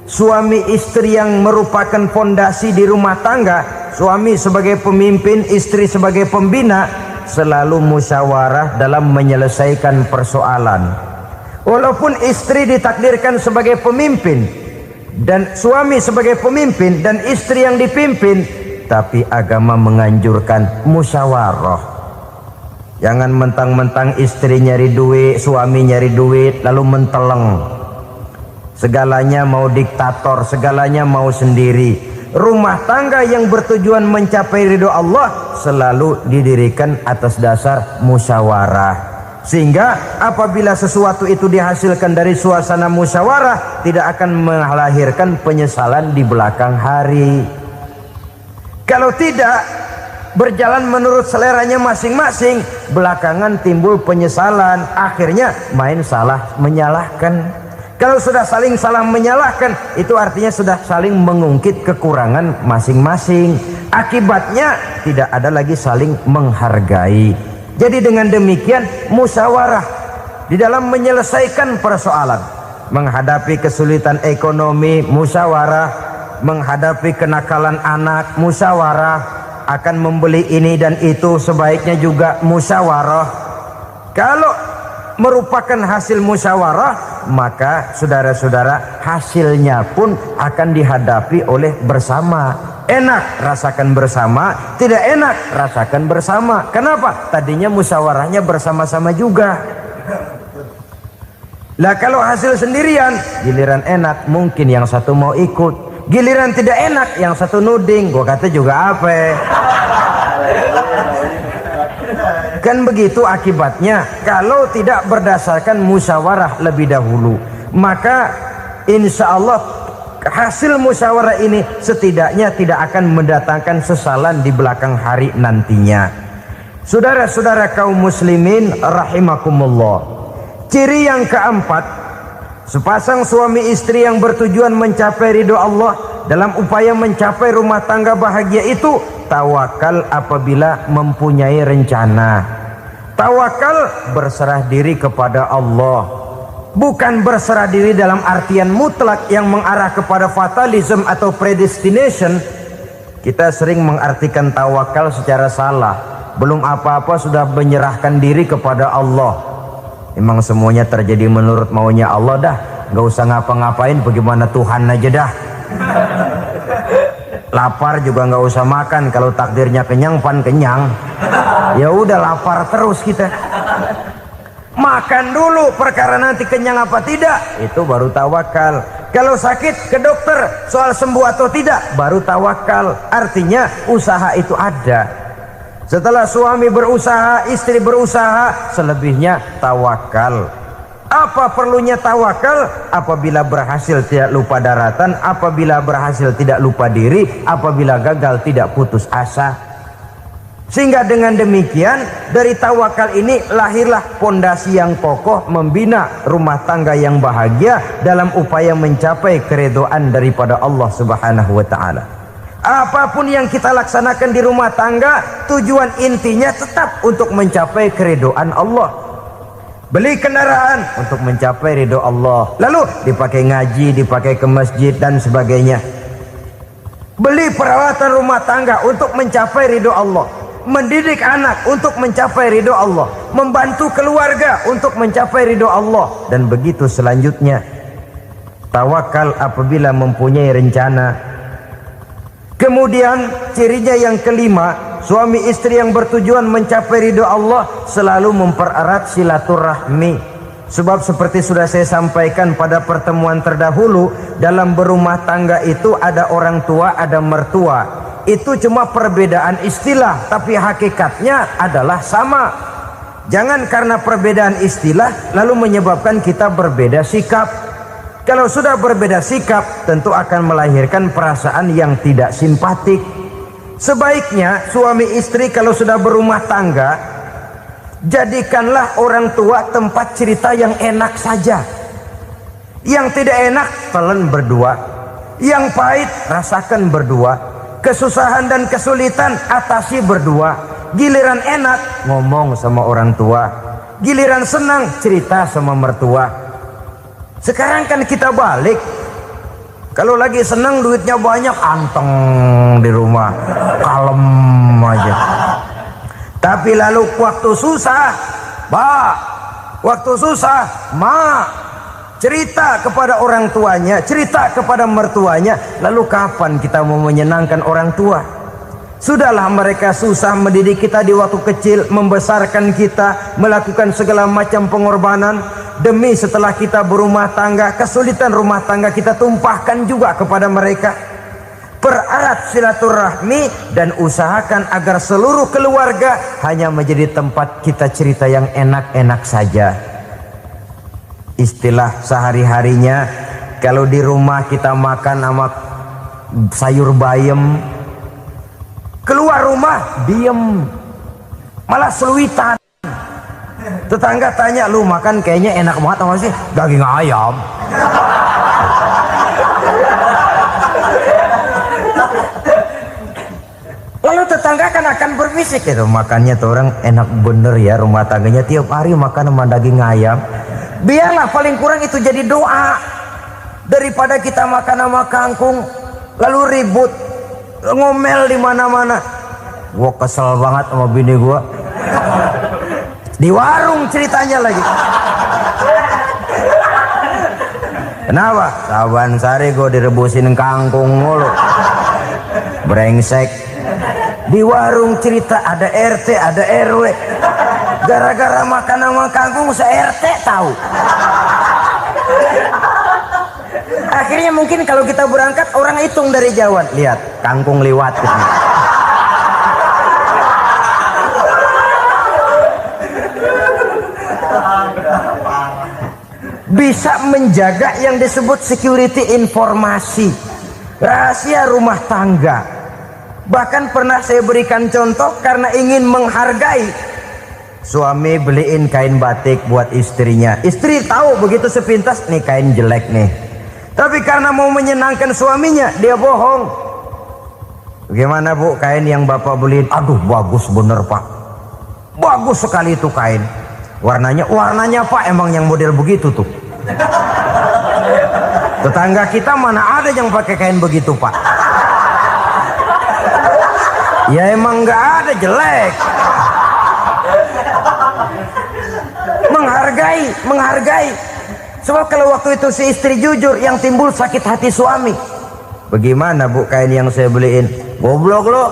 suami istri yang merupakan fondasi di rumah tangga, suami sebagai pemimpin, istri sebagai pembina, selalu musyawarah dalam menyelesaikan persoalan. Walaupun istri ditakdirkan sebagai pemimpin dan suami sebagai pemimpin dan istri yang dipimpin, tapi agama menganjurkan musyawarah. Jangan mentang-mentang istri nyari duit, suami nyari duit, lalu menteleng. Segalanya mau diktator, segalanya mau sendiri. Rumah tangga yang bertujuan mencapai ridho Allah selalu didirikan atas dasar musyawarah. Sehingga apabila sesuatu itu dihasilkan dari suasana musyawarah, tidak akan melahirkan penyesalan di belakang hari. Kalau tidak, berjalan menurut seleranya masing-masing, belakangan timbul penyesalan, akhirnya main salah menyalahkan. Kalau sudah saling salah menyalahkan, itu artinya sudah saling mengungkit kekurangan masing-masing. Akibatnya tidak ada lagi saling menghargai. Jadi dengan demikian musyawarah di dalam menyelesaikan persoalan, menghadapi kesulitan ekonomi musyawarah, menghadapi kenakalan anak musyawarah, akan membeli ini dan itu sebaiknya juga musyawarah. Kalau merupakan hasil musyawarah, maka saudara-saudara hasilnya pun akan dihadapi oleh bersama. Enak rasakan bersama, tidak enak rasakan bersama. Kenapa? Tadinya musyawarahnya bersama-sama juga. Lah kalau hasil sendirian, giliran enak mungkin yang satu mau ikut, giliran tidak enak yang satu nuding, gua kata juga apa. Kan begitu akibatnya kalau tidak berdasarkan musyawarah lebih dahulu. Maka insya Allah hasil musyawarah ini setidaknya tidak akan mendatangkan sesalan di belakang hari nantinya. Saudara-saudara kaum muslimin rahimakumullah, ciri yang keempat, sepasang suami istri yang bertujuan mencapai ridho Allah dalam upaya mencapai rumah tangga bahagia itu tawakal apabila mempunyai rencana. Tawakal berserah diri kepada Allah, bukan berserah diri dalam artian mutlak yang mengarah kepada fatalism atau predestination. Kita sering mengartikan tawakal secara salah. Belum apa-apa sudah menyerahkan diri kepada Allah. Memang semuanya terjadi menurut maunya Allah dah. Gak usah ngapa-ngapain, bagaimana Tuhan aja dah. Lapar juga nggak usah makan, kalau takdirnya kenyang pan kenyang. Ya udah lapar terus kita. Makan dulu, perkara nanti kenyang apa tidak itu baru tawakal. Kalau sakit ke dokter, soal sembuh atau tidak baru tawakal. Artinya usaha itu ada. Setelah suami berusaha, istri berusaha, selebihnya tawakal. Apa perlunya tawakal? Apabila berhasil tidak lupa daratan, apabila berhasil tidak lupa diri, apabila gagal tidak putus asa. Sehingga dengan demikian dari tawakal ini lahirlah pondasi yang kokoh membina rumah tangga yang bahagia dalam upaya mencapai keridhaan daripada Allah Subhanahu wa taala. Apapun yang kita laksanakan di rumah tangga, tujuan intinya tetap untuk mencapai keridhaan Allah. Beli kendaraan untuk mencapai ridho Allah, lalu dipakai ngaji, dipakai ke masjid dan sebagainya. Beli peralatan rumah tangga untuk mencapai ridho Allah. Mendidik anak untuk mencapai ridho Allah. Membantu keluarga untuk mencapai ridho Allah. Dan begitu selanjutnya. Tawakal apabila mempunyai rencana. Kemudian cirinya yang kelima, suami istri yang bertujuan mencapai ridho Allah selalu mempererat silaturahmi. Sebab seperti sudah saya sampaikan pada pertemuan terdahulu, dalam berumah tangga itu ada orang tua, ada mertua. Itu cuma perbedaan istilah, tapi hakikatnya adalah sama. Jangan karena perbedaan istilah lalu menyebabkan kita berbeda sikap. Kalau sudah berbeda sikap, tentu akan melahirkan perasaan yang tidak simpatik. Sebaiknya suami istri kalau sudah berumah tangga, jadikanlah orang tua tempat cerita yang enak saja. Yang tidak enak telan berdua, yang pahit rasakan berdua, kesusahan dan kesulitan atasi berdua. Giliran enak ngomong sama orang tua, giliran senang cerita sama mertua. Sekarang kan kita balik, kalau lagi senang duitnya banyak, anteng di rumah, kalem aja. Tapi lalu waktu susah, waktu susah, cerita kepada orang tuanya, cerita kepada mertuanya. Lalu kapan kita mau menyenangkan orang tua? Sudahlah mereka susah mendidik kita di waktu kecil, membesarkan kita, melakukan segala macam pengorbanan. Demi setelah kita berumah tangga, kesulitan rumah tangga kita tumpahkan juga kepada mereka. Pererat silaturahmi dan usahakan agar seluruh keluarga hanya menjadi tempat kita cerita yang enak-enak saja. Istilah sehari-harinya, kalau di rumah kita makan sama sayur bayam, keluar rumah diem, malah seluitan. Tetangga tanya, lu makan kayaknya enak banget apa sih? Daging ayam. Lalu tetangga kan akan berbisik, itu makannya tuh orang enak bener ya, rumah tangganya tiap hari makan sama daging ayam. Biarlah paling kurang itu jadi doa, daripada kita makan sama kangkung lalu ribut ngomel di mana-mana. Gua kesel banget sama bini gua. Di warung ceritanya lagi. Kenapa? Saban sari gue direbusin kangkung mulu. Brengsek. Di warung cerita ada RT, ada RW. Gara-gara makan sama kangkung se-RT tahu. Akhirnya mungkin kalau kita berangkat orang hitung dari jauhan. Lihat, kangkung liwat gitu. Bisa menjaga yang disebut security informasi, rahasia rumah tangga. Bahkan pernah saya berikan contoh karena ingin menghargai. Suami beliin kain batik buat istrinya. Istri tahu begitu sepintas, nih kain jelek nih. Tapi karena mau menyenangkan suaminya, dia bohong. Bagaimana Bu kain yang Bapak beliin? Aduh bagus bener Pak, bagus sekali itu kain. Warnanya Pak emang yang model begitu tuh. Tetangga kita mana ada yang pakai kain begitu Pak? Ya emang nggak ada, jelek. Menghargai. Sebab kalau waktu itu si istri jujur, yang timbul sakit hati suami. Bagaimana Bu kain yang saya beliin? Goblok lo.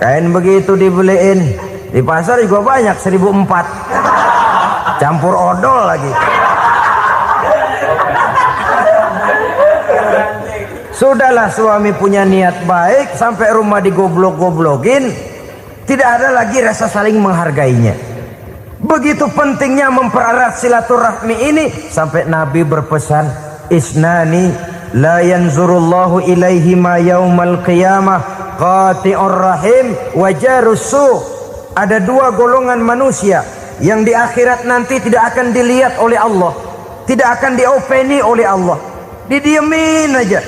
Kain begitu dibeliin di pasar juga banyak 1.400, campur odol lagi. Sudahlah, suami punya niat baik, sampai rumah digoblok-goblokin, tidak ada lagi rasa saling menghargainya. Begitu pentingnya mempererat silaturahmi ini, sampai Nabi berpesan, isnani la yanzurullahu ilaihima yaumal qiyamah qati'ur rahim wa jarus su'. Ada dua golongan manusia yang di akhirat nanti tidak akan dilihat oleh Allah, tidak akan diopeni oleh Allah, didiemin aja.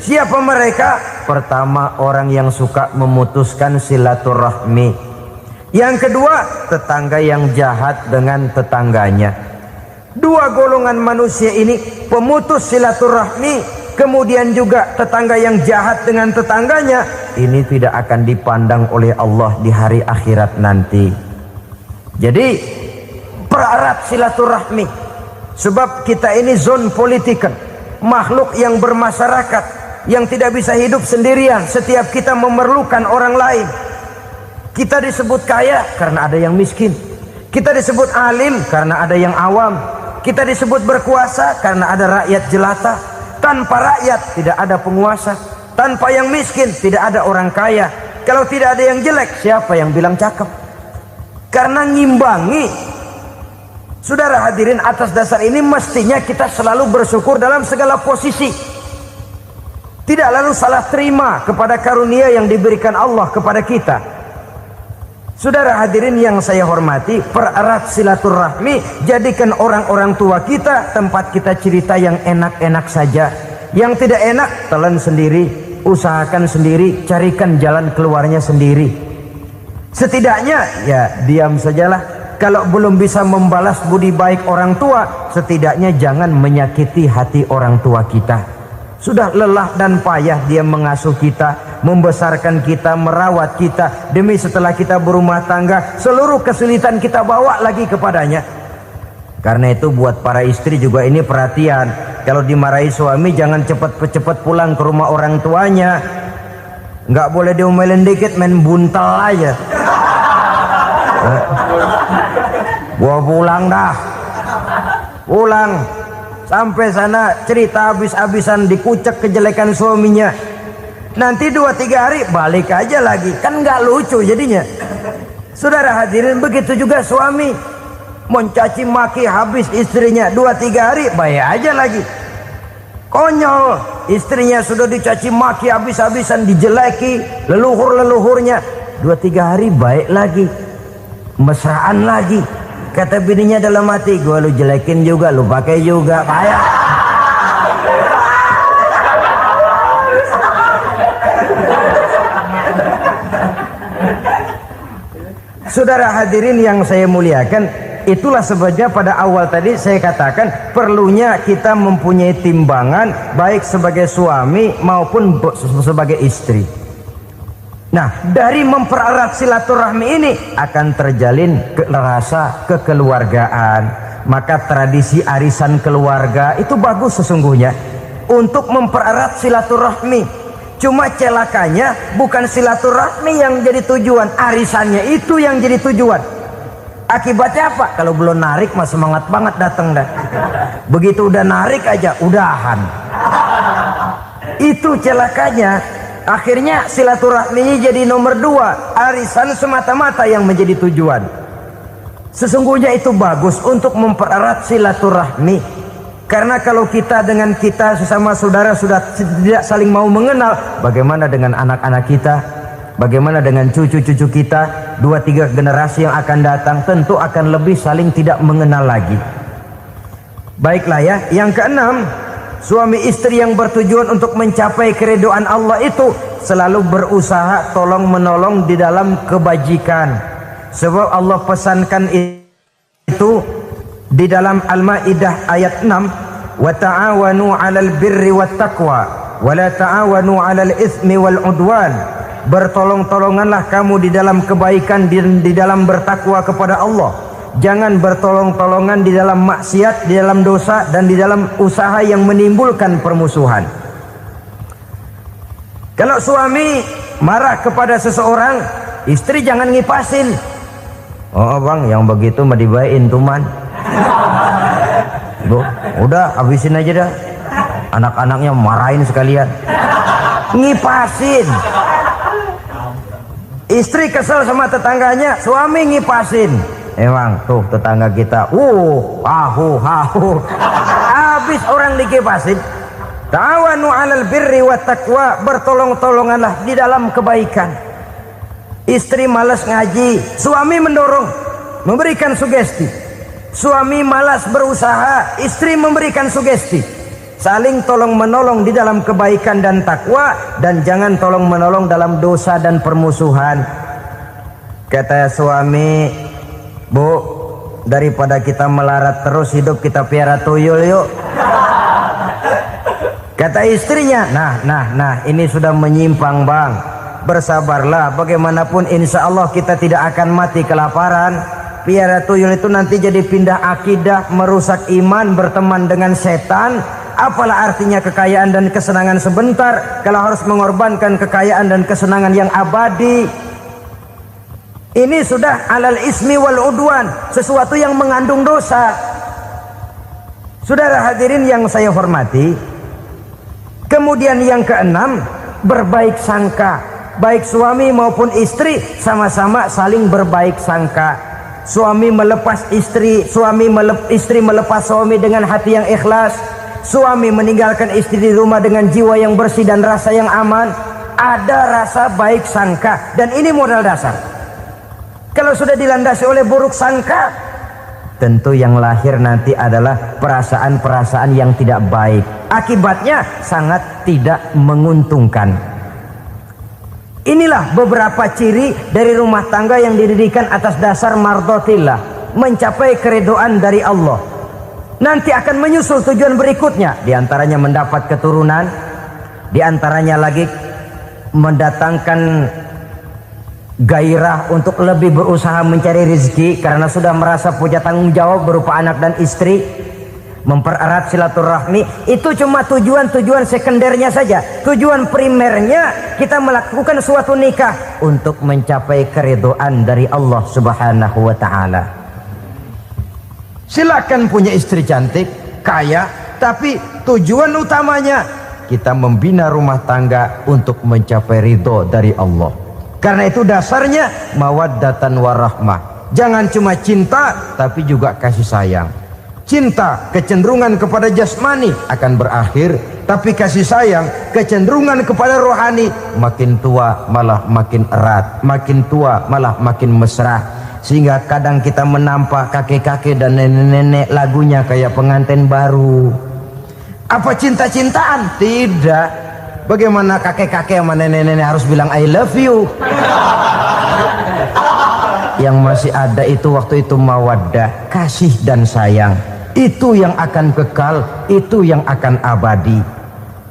Siapa mereka? Pertama, orang yang suka memutuskan silaturahmi. Yang kedua, tetangga yang jahat dengan tetangganya. Dua golongan manusia ini, pemutus silaturahmi, kemudian juga tetangga yang jahat dengan tetangganya, ini tidak akan dipandang oleh Allah di hari akhirat nanti. Jadi pererat silaturahmi, sebab kita ini zon politikan, makhluk yang bermasyarakat, yang tidak bisa hidup sendirian. Setiap kita memerlukan orang lain. Kita disebut kaya karena ada yang miskin, kita disebut alim karena ada yang awam, kita disebut berkuasa karena ada rakyat jelata. Tanpa rakyat tidak ada penguasa, tanpa yang miskin tidak ada orang kaya. Kalau tidak ada yang jelek, siapa yang bilang cakep? Karena ngimbangi. Saudara hadirin, atas dasar ini mestinya kita selalu bersyukur dalam segala posisi, tidak lalu salah terima kepada karunia yang diberikan Allah kepada kita. Saudara hadirin yang saya hormati, pererat silaturahmi, jadikan orang-orang tua kita tempat kita cerita yang enak-enak saja. Yang tidak enak, telan sendiri, usahakan sendiri, carikan jalan keluarnya sendiri. Setidaknya ya diam sajalah. Kalau belum bisa membalas budi baik orang tua, setidaknya jangan menyakiti hati orang tua kita. Sudah lelah dan payah dia mengasuh kita, membesarkan kita, merawat kita, demi setelah kita berumah tangga, seluruh kesulitan kita bawa lagi kepadanya. Karena itu buat para istri juga ini perhatian. Kalau dimarahi suami, jangan cepat-cepat pulang ke rumah orang tuanya. Nggak boleh diomelin dikit, main buntal aja. Gua pulang dah. Pulang. Sampai sana cerita habis-habisan, dikucek kejelekan suaminya. Nanti 2-3 hari balik aja lagi. Kan nggak lucu jadinya. Saudara hadirin, begitu juga suami. Mencaci maki habis istrinya, 2-3 hari baik aja lagi. Konyol, istrinya sudah dicaci maki habis-habisan, dijeleki leluhur-leluhurnya, 2-3 hari baik lagi, mesraan lagi. Kata bininya dalam hati, gua lu jelekin juga, lu pakai juga, payah. Saudara hadirin yang saya muliakan, itulah sebabnya pada awal tadi saya katakan perlunya kita mempunyai timbangan baik sebagai suami maupun sebagai istri. Nah, dari mempererat silaturahmi ini akan terjalin rasa kekeluargaan. Maka tradisi arisan keluarga itu bagus sesungguhnya untuk mempererat silaturahmi. Cuma celakanya bukan silaturahmi yang jadi tujuan, arisannya itu yang jadi tujuan. Akibatnya apa? Kalau belum narik mah semangat banget datang dah. Begitu udah narik aja udahan. Itu celakanya. Akhirnya silaturahminya jadi nomor 2, arisan semata-mata yang menjadi tujuan. Sesungguhnya itu bagus untuk mempererat silaturahmi. Karena kalau kita dengan kita sesama saudara sudah tidak saling mau mengenal, bagaimana dengan anak-anak kita? Bagaimana dengan cucu-cucu kita? 2-3 generasi yang akan datang tentu akan lebih saling tidak mengenal lagi. Baiklah ya, yang keenam, suami istri yang bertujuan untuk mencapai keridhaan Allah itu selalu berusaha tolong menolong di dalam kebajikan. Sebab Allah pesankan itu di dalam Al-Maidah ayat 6, wa ta'awanu 'alal birri wat taqwa wa la ta'awanu 'alal itsmi wal 'udwan. Bertolong-tolonganlah kamu di dalam kebaikan, di dalam bertakwa kepada Allah. Jangan bertolong-tolongan di dalam maksiat, di dalam dosa, dan di dalam usaha yang menimbulkan permusuhan. Kalau suami marah kepada seseorang, istri jangan ngipasin. Oh bang, yang begitu mah dibayain tuman. Bu, udah habisin aja dah. Anak-anaknya marahin sekalian. Ngipasin. Istri kesel sama tetangganya, suami ngipasin. Emang tuh tetangga kita, hahu. Habis orang dikipasin. Ta'awanu 'alal birri wat taqwa, bertolong-tolonganlah di dalam kebaikan. Istri malas ngaji, suami mendorong, memberikan sugesti. Suami malas berusaha, istri memberikan sugesti. Saling tolong menolong di dalam kebaikan dan takwa, dan jangan tolong menolong dalam dosa dan permusuhan. Kata suami, Bu, daripada kita melarat terus hidup, kita piara tuyul yuk. Kata istrinya, nah ini sudah menyimpang bang. Bersabarlah, bagaimanapun insya Allah kita tidak akan mati kelaparan. Piara tuyul itu nanti jadi pindah akidah, merusak iman, berteman dengan setan. Apalah artinya kekayaan dan kesenangan sebentar kalau harus mengorbankan kekayaan dan kesenangan yang abadi. Ini sudah alal ismi wal udwan, sesuatu yang mengandung dosa. Saudara hadirin yang saya hormati, kemudian yang keenam, berbaik sangka. Baik suami maupun istri sama-sama saling berbaik sangka. Suami melepas istri, istri melepas suami dengan hati yang ikhlas. Suami meninggalkan istri di rumah dengan jiwa yang bersih dan rasa yang aman. Ada rasa baik sangka, dan ini modal dasar. Kalau sudah dilandasi oleh buruk sangka, tentu yang lahir nanti adalah perasaan-perasaan yang tidak baik. Akibatnya sangat tidak menguntungkan. Inilah beberapa ciri dari rumah tangga yang didirikan atas dasar mardhatillah, mencapai keridhaan dari Allah. Nanti akan menyusul tujuan berikutnya, diantaranya mendapat keturunan, diantaranya lagi mendatangkan gairah untuk lebih berusaha mencari rezeki karena sudah merasa punya tanggung jawab berupa anak dan istri. Mempererat silaturahmi itu cuma tujuan-tujuan sekundernya saja. Tujuan primernya kita melakukan suatu nikah untuk mencapai keridhaan dari Allah Subhanahu wa taala. Silakan punya istri cantik, kaya, tapi tujuan utamanya kita membina rumah tangga untuk mencapai ridho dari Allah. Karena itu dasarnya mawaddatan warahmah. Jangan cuma cinta, tapi juga kasih sayang. Cinta, kecenderungan kepada jasmani akan berakhir, tapi kasih sayang, kecenderungan kepada rohani, makin tua malah makin erat, makin tua malah makin mesra. Sehingga kadang kita menampak kakek-kakek dan nenek-nenek lagunya kayak pengantin baru. Apa cinta-cintaan? Tidak. Bagaimana kakek-kakek sama nenek-nenek harus bilang I love you? Yang masih ada itu waktu itu mawaddah, kasih dan sayang. Itu yang akan kekal, itu yang akan abadi.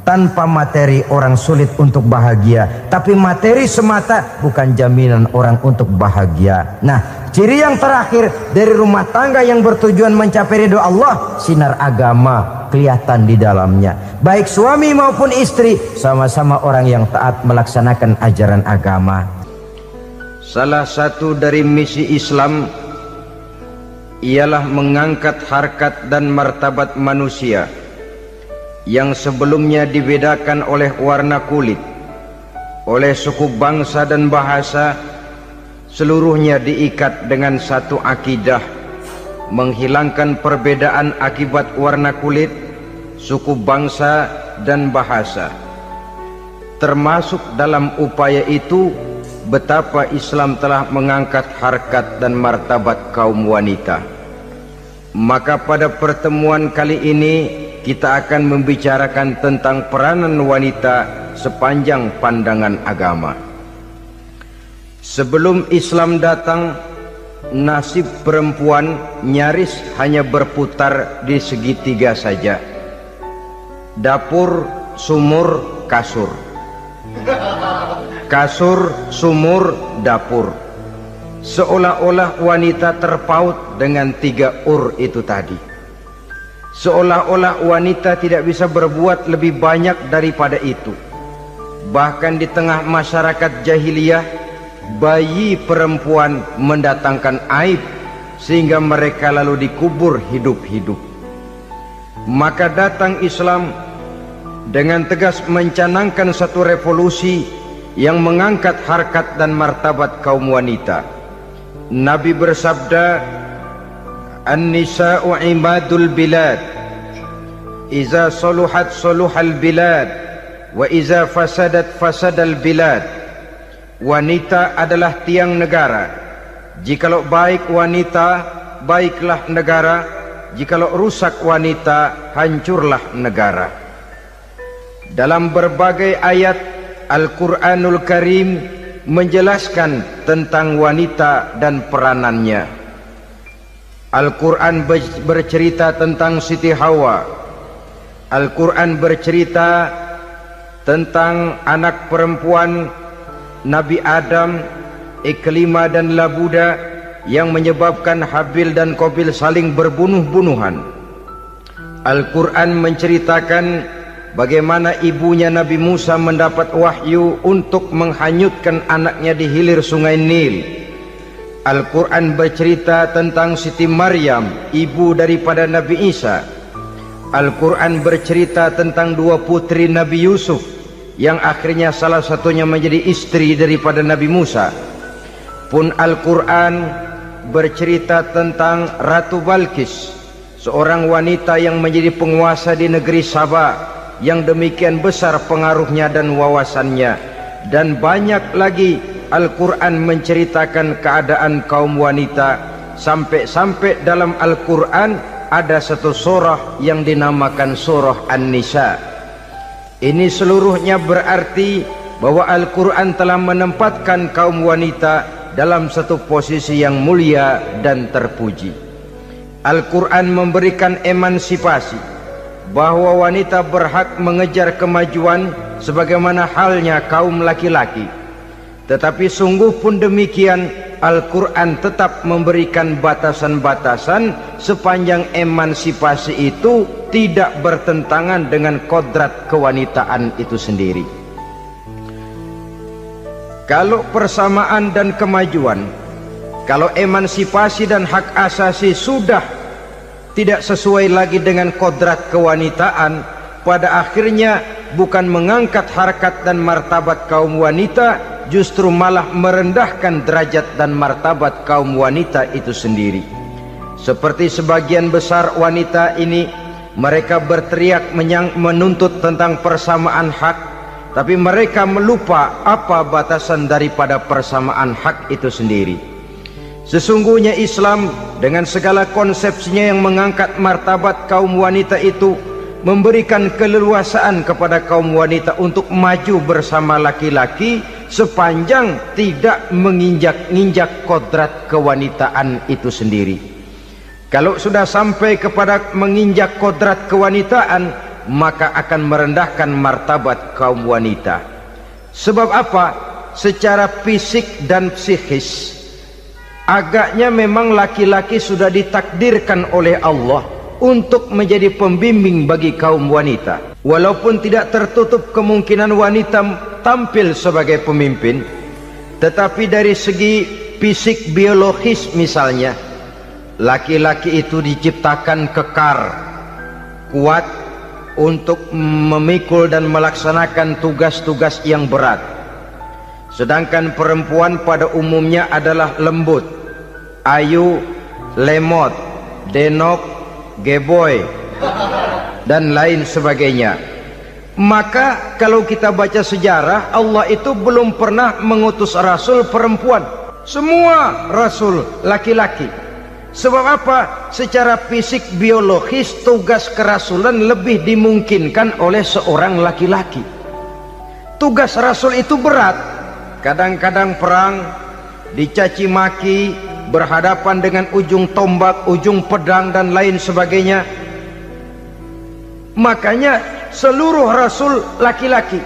Tanpa materi orang sulit untuk bahagia, tapi materi semata bukan jaminan orang untuk bahagia. Nah, ciri yang terakhir dari rumah tangga yang bertujuan mencapai ridho Allah, sinar agama kelihatan di dalamnya. Baik suami maupun istri sama-sama orang yang taat melaksanakan ajaran agama. Salah satu dari misi Islam ialah mengangkat harkat dan martabat manusia yang sebelumnya dibedakan oleh warna kulit, oleh suku bangsa dan bahasa. Seluruhnya diikat dengan satu akidah, menghilangkan perbedaan akibat warna kulit, suku bangsa dan bahasa. Termasuk dalam upaya itu betapa Islam telah mengangkat harkat dan martabat kaum wanita. Maka pada pertemuan kali ini kita akan membicarakan tentang peranan wanita sepanjang pandangan agama. Sebelum Islam datang, nasib perempuan nyaris hanya berputar di segitiga saja. Dapur, sumur, kasur. Kasur, sumur, dapur. Seolah-olah wanita terpaut dengan 3 itu tadi. Seolah-olah wanita tidak bisa berbuat lebih banyak daripada itu. Bahkan di tengah masyarakat jahiliyah, bayi perempuan mendatangkan aib sehingga mereka lalu dikubur hidup-hidup. Maka datang Islam dengan tegas mencanangkan satu revolusi yang mengangkat harkat dan martabat kaum wanita. Nabi bersabda, "An-nisa'u imadul bilad, iza saluhat saluhal bilad, wa iza fasadat fasadal bilad." Wanita adalah tiang negara. Jikalau baik wanita, baiklah negara. Jikalau rusak wanita, hancurlah negara. Dalam berbagai ayat Al-Quranul Karim menjelaskan tentang wanita dan peranannya. Al-Quran bercerita tentang Siti Hawa. Al-Quran bercerita tentang anak perempuan Nabi Adam, Iklimah dan Labuda, yang menyebabkan Habil dan Qabil saling berbunuh-bunuhan. Al-Quran menceritakan bagaimana ibunya Nabi Musa mendapat wahyu untuk menghanyutkan anaknya di hilir sungai Nil. Al-Quran bercerita tentang Siti Maryam, ibu daripada Nabi Isa. Al-Quran bercerita tentang 2 putri Nabi Yusuf, yang akhirnya salah satunya menjadi istri daripada Nabi Musa. Pun Al-Quran bercerita tentang Ratu Balkis, seorang wanita yang menjadi penguasa di negeri Sabah, yang demikian besar pengaruhnya dan wawasannya. Dan banyak lagi Al-Quran menceritakan keadaan kaum wanita, sampai-sampai dalam Al-Quran ada satu surah yang dinamakan surah An-Nisa. Ini seluruhnya berarti bahwa Al-Quran telah menempatkan kaum wanita dalam satu posisi yang mulia dan terpuji. Al-Quran memberikan emansipasi, bahwa wanita berhak mengejar kemajuan sebagaimana halnya kaum laki-laki. Tetapi sungguh pun demikian, Al-Quran tetap memberikan batasan-batasan sepanjang emansipasi itu tidak bertentangan dengan kodrat kewanitaan itu sendiri. Kalau persamaan dan kemajuan, kalau emansipasi dan hak asasi sudah tidak sesuai lagi dengan kodrat kewanitaan, pada akhirnya bukan mengangkat harkat dan martabat kaum wanita, justru malah merendahkan derajat dan martabat kaum wanita itu sendiri. Seperti sebagian besar wanita ini, mereka berteriak menuntut tentang persamaan hak, tapi mereka melupa apa batasan daripada persamaan hak itu sendiri. Sesungguhnya Islam dengan segala konsepsinya yang mengangkat martabat kaum wanita itu memberikan keleluasaan kepada kaum wanita untuk maju bersama laki-laki sepanjang tidak menginjak-injak kodrat kewanitaan itu sendiri. Kalau sudah sampai kepada menginjak kodrat kewanitaan, maka akan merendahkan martabat kaum wanita. Sebab apa? Secara fisik dan psikis, agaknya memang laki-laki sudah ditakdirkan oleh Allah untuk menjadi pembimbing bagi kaum wanita. Walaupun tidak tertutup kemungkinan wanita tampil sebagai pemimpin, tetapi dari segi fisik biologis misalnya, laki-laki itu diciptakan kekar, kuat untuk memikul dan melaksanakan tugas-tugas yang berat. Sedangkan perempuan pada umumnya adalah lembut, ayu, lemot, denok, geboy, dan lain sebagainya. Maka kalau kita baca sejarah, Allah itu belum pernah mengutus rasul perempuan. Semua rasul laki-laki. Sebab apa? Secara fisik biologis tugas kerasulan lebih dimungkinkan oleh seorang laki-laki. Tugas rasul itu berat. Kadang-kadang perang, dicaci maki, berhadapan dengan ujung tombak, ujung pedang dan lain sebagainya. Makanya seluruh rasul laki-laki,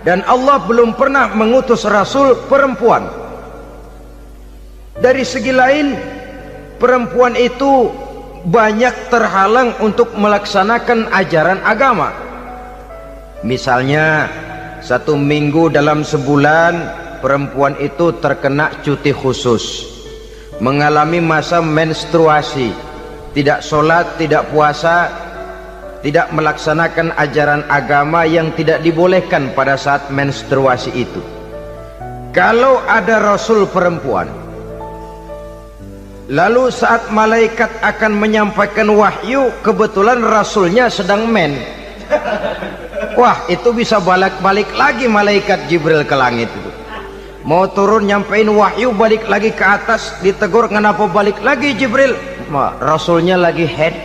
dan Allah belum pernah mengutus rasul perempuan. Dari segi lain, perempuan itu banyak terhalang untuk melaksanakan ajaran agama. Misalnya 1 minggu dalam sebulan perempuan itu terkena cuti khusus, mengalami masa menstruasi, tidak sholat, tidak puasa, tidak melaksanakan ajaran agama yang tidak dibolehkan pada saat menstruasi itu. Kalau ada rasul perempuan, lalu saat malaikat akan menyampaikan wahyu, kebetulan rasulnya sedang wah, itu bisa balik lagi malaikat Jibril ke langit itu. Mau turun nyampein wahyu, balik lagi ke atas, ditegur, kenapa balik lagi Jibril? Rasulnya lagi head.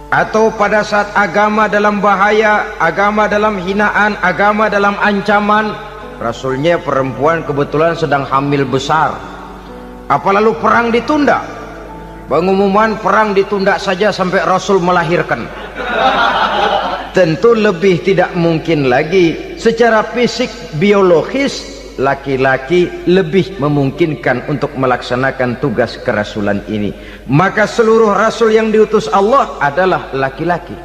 Atau pada saat agama dalam bahaya, agama dalam hinaan, agama dalam ancaman, rasulnya perempuan kebetulan sedang hamil besar. Apa lalu perang ditunda? Pengumuman perang ditunda saja sampai rasul melahirkan. Tentu lebih tidak mungkin lagi. Secara fisik biologis laki-laki lebih memungkinkan untuk melaksanakan tugas kerasulan ini. Maka seluruh rasul yang diutus Allah adalah laki-laki.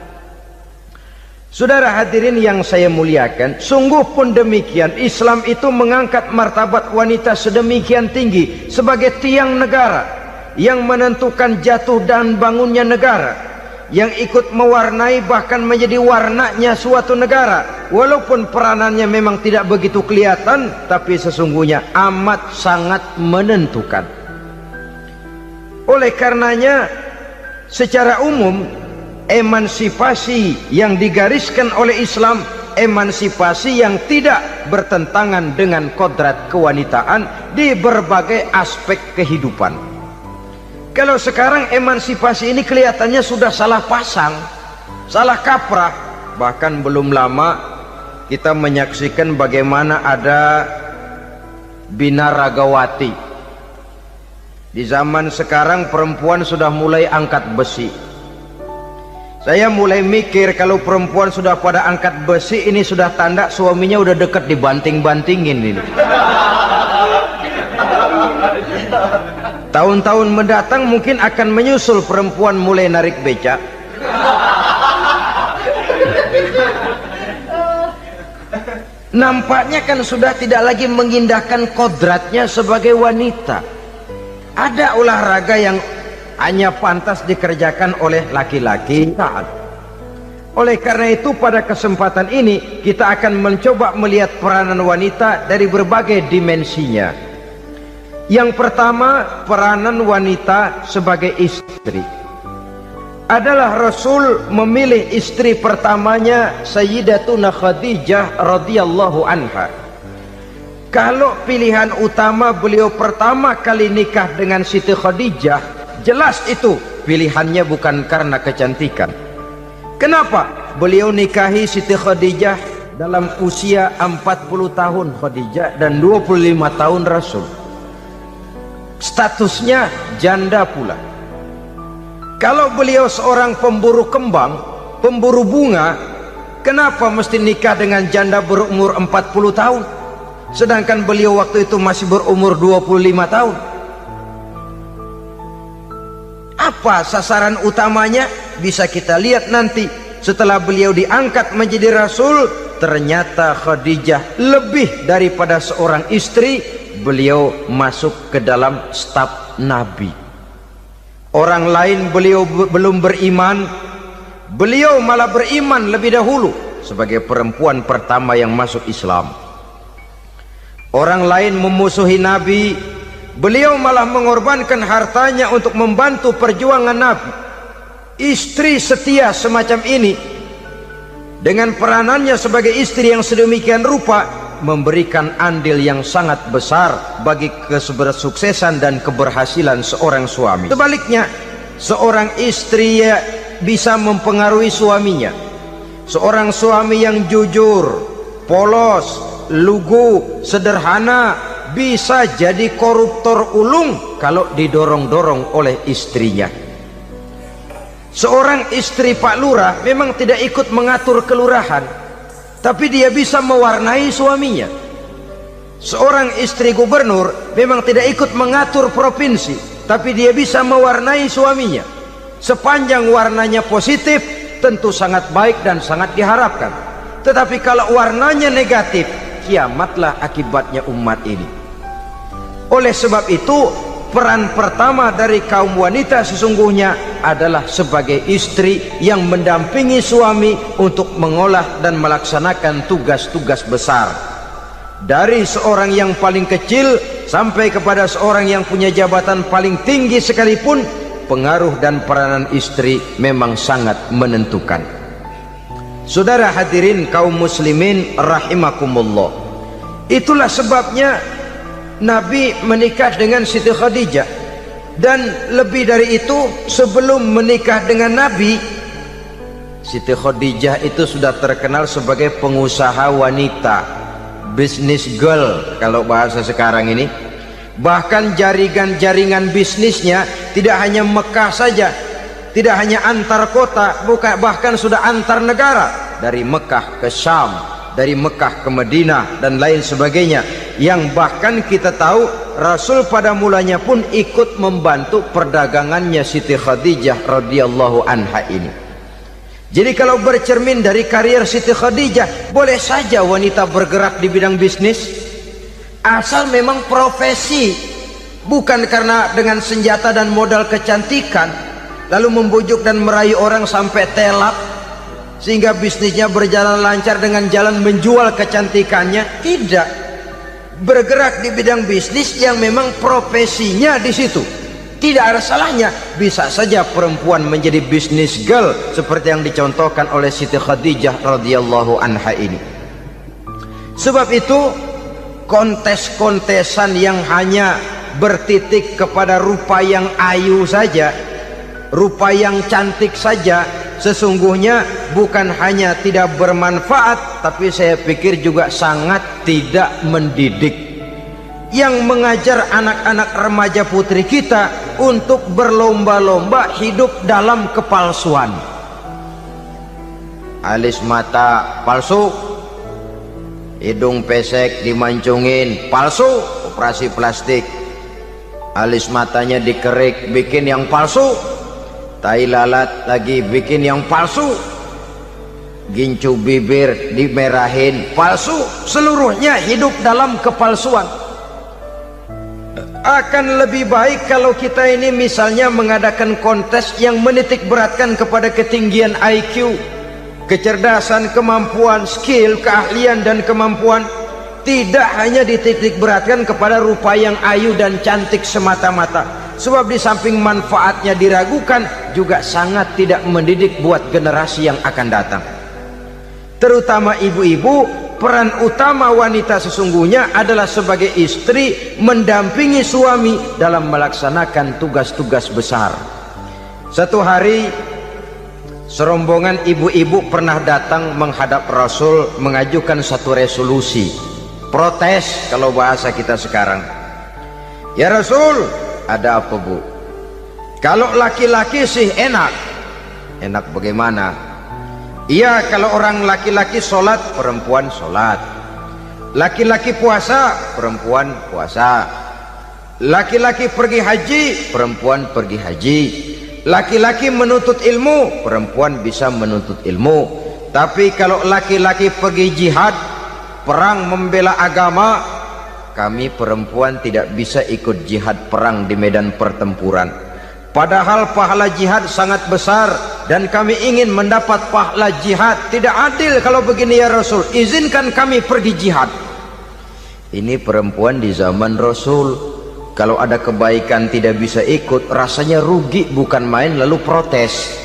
Saudara hadirin yang saya muliakan, sungguh pun demikian, Islam itu mengangkat martabat wanita sedemikian tinggi sebagai tiang negara yang menentukan jatuh dan bangunnya negara, yang ikut mewarnai bahkan menjadi warnanya suatu negara. Walaupun peranannya memang tidak begitu kelihatan, tapi sesungguhnya amat sangat menentukan. Oleh karenanya secara umum emansipasi yang digariskan oleh Islam, emansipasi yang tidak bertentangan dengan kodrat kewanitaan di berbagai aspek kehidupan. Kalau sekarang emansipasi ini kelihatannya sudah salah pasang, salah kaprah. Bahkan belum lama kita menyaksikan bagaimana ada binaragawati. Di zaman sekarang perempuan sudah mulai angkat besi. Saya mulai mikir kalau perempuan sudah pada angkat besi, ini sudah tanda suaminya udah deket dibanting-bantingin ini. Tahun-tahun mendatang mungkin akan menyusul perempuan mulai narik becak. Nampaknya kan sudah tidak lagi mengindahkan kodratnya sebagai wanita. Ada olahraga yang hanya pantas dikerjakan oleh laki-laki. Oleh karena itu pada kesempatan ini kita akan mencoba melihat peranan wanita dari berbagai dimensinya. Yang pertama, peranan wanita sebagai istri. Adalah Rasul memilih istri pertamanya Sayyidatuna Khadijah radhiyallahu anha. Kalau pilihan utama beliau pertama kali nikah dengan Siti Khadijah, jelas itu pilihannya bukan karena kecantikan. Kenapa? Beliau nikahi Siti Khadijah dalam usia 40 tahun Khadijah dan 25 tahun Rasul. Statusnya janda pula. Kalau beliau seorang pemburu kembang, pemburu bunga, kenapa mesti nikah dengan janda berumur 40 tahun? Sedangkan beliau waktu itu masih berumur 25 tahun. Apa sasaran utamanya? Bisa kita lihat nanti. Setelah beliau diangkat menjadi Rasul, ternyata Khadijah lebih daripada seorang istri, beliau masuk ke dalam staf Nabi. Orang lain beliau belum beriman, beliau malah beriman lebih dahulu sebagai perempuan pertama yang masuk Islam. Orang lain memusuhi Nabi, beliau malah mengorbankan hartanya untuk membantu perjuangan Nabi. Istri setia semacam ini dengan peranannya sebagai istri yang sedemikian rupa, memberikan andil yang sangat besar bagi kesuksesan dan keberhasilan seorang suami. Sebaliknya, seorang istri bisa mempengaruhi suaminya. Seorang suami yang jujur, polos, lugu, sederhana bisa jadi koruptor ulung kalau didorong-dorong oleh istrinya. Seorang istri Pak Lurah memang tidak ikut mengatur kelurahan, tapi dia bisa mewarnai suaminya. Seorang istri gubernur memang tidak ikut mengatur provinsi, tapi dia bisa mewarnai suaminya. Sepanjang warnanya positif, tentu sangat baik dan sangat diharapkan. Tetapi kalau warnanya negatif, kiamatlah akibatnya umat ini. Oleh sebab itu, peran pertama dari kaum wanita sesungguhnya adalah sebagai istri yang mendampingi suami untuk mengolah dan melaksanakan tugas-tugas besar. Dari seorang yang paling kecil sampai kepada seorang yang punya jabatan paling tinggi sekalipun, pengaruh dan peranan istri memang sangat menentukan. Saudara hadirin kaum muslimin rahimakumullah, itulah sebabnya Nabi menikah dengan Siti Khadijah. Dan lebih dari itu, sebelum menikah dengan Nabi, Siti Khadijah itu sudah terkenal sebagai pengusaha wanita, business girl kalau bahasa sekarang ini. Bahkan jaringan bisnisnya tidak hanya Mekah saja, tidak hanya antar kota, bahkan sudah antar negara, dari Mekah ke Syam, dari Mekah ke Madinah dan lain sebagainya, yang bahkan kita tahu Rasul pada mulanya pun ikut membantu perdagangannya Siti Khadijah radhiyallahu anha ini. Jadi kalau bercermin dari karier Siti Khadijah, boleh saja wanita bergerak di bidang bisnis, asal memang profesi, bukan karena dengan senjata dan modal kecantikan lalu membujuk dan merayu orang sampai telap sehingga bisnisnya berjalan lancar dengan jalan menjual kecantikannya. Tidak, bergerak di bidang bisnis yang memang profesinya di situ. Tidak ada salahnya. Bisa saja perempuan menjadi bisnis girl seperti yang dicontohkan oleh Siti Khadijah radhiyallahu anha ini. Sebab itu, kontes-kontesan yang hanya bertitik kepada rupa yang ayu saja, rupa yang cantik saja, sesungguhnya bukan hanya tidak bermanfaat, tapi saya pikir juga sangat tidak mendidik. Yang mengajar anak-anak remaja putri kita untuk berlomba-lomba hidup dalam kepalsuan. Alis mata palsu, hidung pesek dimancungin palsu, operasi plastik. Alis matanya dikerik, bikin yang palsu. Tai lalat lagi bikin yang palsu. Gincu bibir dimerahin, palsu. Seluruhnya hidup dalam kepalsuan. Akan lebih baik kalau kita ini misalnya mengadakan kontes yang menitik beratkan kepada ketinggian IQ, kecerdasan, kemampuan, skill, keahlian dan kemampuan. Tidak hanya dititik beratkan kepada rupa yang ayu dan cantik semata-mata. Sebab di samping manfaatnya diragukan, juga sangat tidak mendidik buat generasi yang akan datang. Terutama ibu-ibu, peran utama wanita sesungguhnya adalah sebagai istri mendampingi suami dalam melaksanakan tugas-tugas besar. Satu hari, serombongan ibu-ibu pernah datang menghadap Rasul mengajukan satu resolusi, protes kalau bahasa kita sekarang. Ya Rasul, ada apa bu? Kalau laki-laki sih enak. Enak bagaimana? Iya, kalau orang laki-laki sholat, perempuan sholat. Laki-laki puasa, perempuan puasa. Laki-laki pergi haji, perempuan pergi haji. Laki-laki menuntut ilmu, perempuan bisa menuntut ilmu. Tapi kalau laki-laki pergi jihad, perang membela agama, kami perempuan tidak bisa ikut jihad perang di medan pertempuran. Padahal pahala jihad sangat besar dan kami ingin mendapat pahala jihad. Tidak adil kalau begini ya Rasul, izinkan kami pergi jihad. Ini perempuan di zaman Rasul, kalau ada kebaikan tidak bisa ikut, rasanya rugi bukan main, lalu protes.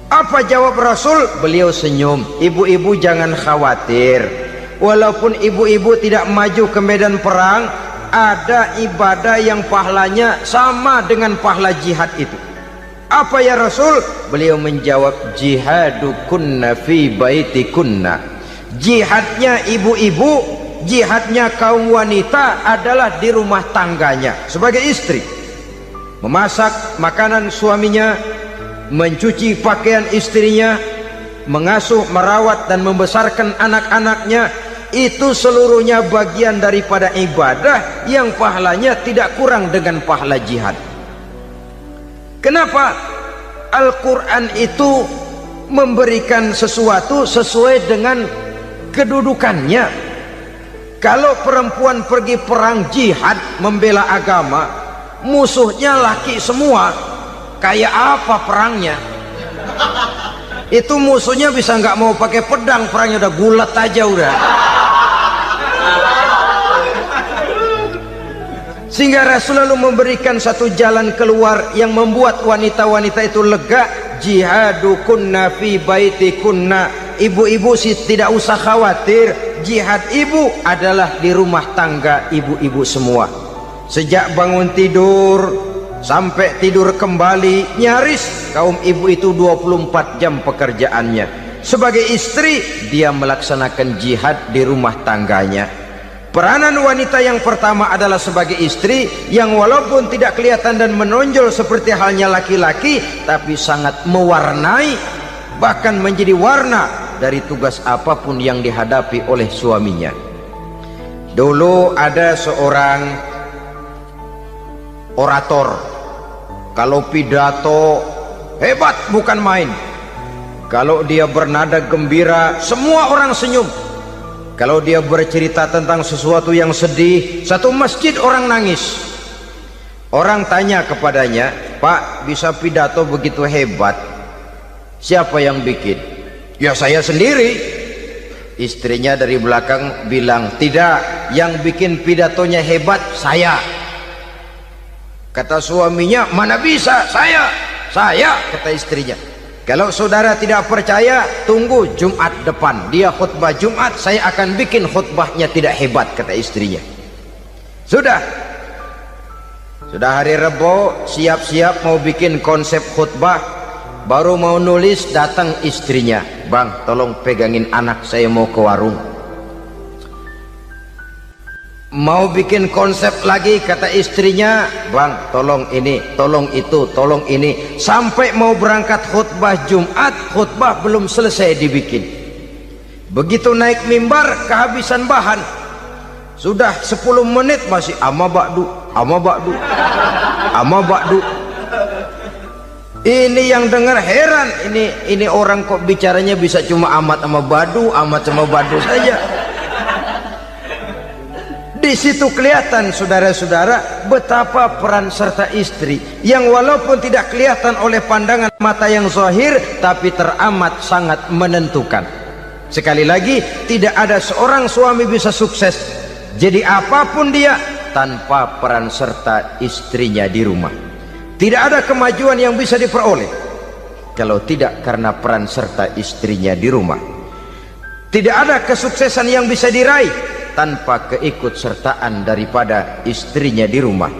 Apa jawab Rasul? Beliau senyum, ibu-ibu jangan khawatir, walaupun ibu-ibu tidak maju ke medan perang, ada ibadah yang pahalanya sama dengan pahala jihad itu. Apa ya Rasul? Beliau menjawab, jihadukunna fi baitikunna. Jihadnya ibu-ibu, jihadnya kaum wanita adalah di rumah tangganya sebagai istri. Memasak makanan suaminya, mencuci pakaian istrinya, mengasuh, merawat dan membesarkan anak-anaknya, itu seluruhnya bagian daripada ibadah yang pahalanya tidak kurang dengan pahala jihad. Kenapa? Al-Quran itu memberikan sesuatu sesuai dengan kedudukannya. Kalau perempuan pergi perang jihad membela agama, musuhnya laki semua, kayak apa perangnya? Itu musuhnya bisa nggak mau pakai pedang, perangnya udah gulat aja udah. Sehingga Rasul lalu memberikan satu jalan keluar yang membuat wanita-wanita itu lega. Jihadukunna fi baitikunna. Ibu-ibu sih tidak usah khawatir, jihad ibu adalah di rumah tangga ibu-ibu semua. Sejak bangun tidur sampai tidur kembali, nyaris kaum ibu itu 24 jam pekerjaannya. Sebagai istri, dia melaksanakan jihad di rumah tangganya. Peranan wanita yang pertama adalah sebagai istri, yang walaupun tidak kelihatan dan menonjol seperti halnya laki-laki, tapi sangat mewarnai, bahkan menjadi warna dari tugas apapun yang dihadapi oleh suaminya. Dulu ada seorang orator, kalau pidato hebat bukan main. Kalau dia bernada gembira, semua orang senyum. Kalau dia bercerita tentang sesuatu yang sedih, satu masjid orang nangis. Orang tanya kepadanya, Pak, bisa pidato begitu hebat, siapa yang bikin? Ya saya sendiri. Istrinya dari belakang bilang, tidak, yang bikin pidatonya hebat saya. Kata suaminya, mana bisa, saya, kata istrinya. Kalau saudara tidak percaya, tunggu Jumat depan, dia khutbah Jumat, saya akan bikin khutbahnya tidak hebat, kata istrinya. Sudah hari Rebo, siap-siap mau bikin konsep khutbah, baru mau nulis, datang istrinya, Bang, tolong pegangin anak, saya mau ke warung. Mau bikin konsep lagi, kata istrinya, Bang, tolong ini, tolong itu, tolong ini. Sampai mau berangkat khutbah Jumat, khutbah belum selesai dibikin. Begitu naik mimbar, kehabisan bahan. Sudah 10 menit masih ama ba'du. Ini yang dengar heran, ini orang kok bicaranya bisa cuma amat sama badu saja. Di situ kelihatan saudara-saudara betapa peran serta istri yang walaupun tidak kelihatan oleh pandangan mata yang zahir, tapi teramat sangat menentukan. Sekali lagi, tidak ada seorang suami bisa sukses jadi apapun dia tanpa peran serta istrinya di rumah. Tidak ada kemajuan yang bisa diperoleh kalau tidak karena peran serta istrinya di rumah. Tidak ada kesuksesan yang bisa diraih tanpa keikutsertaan daripada istrinya di rumah.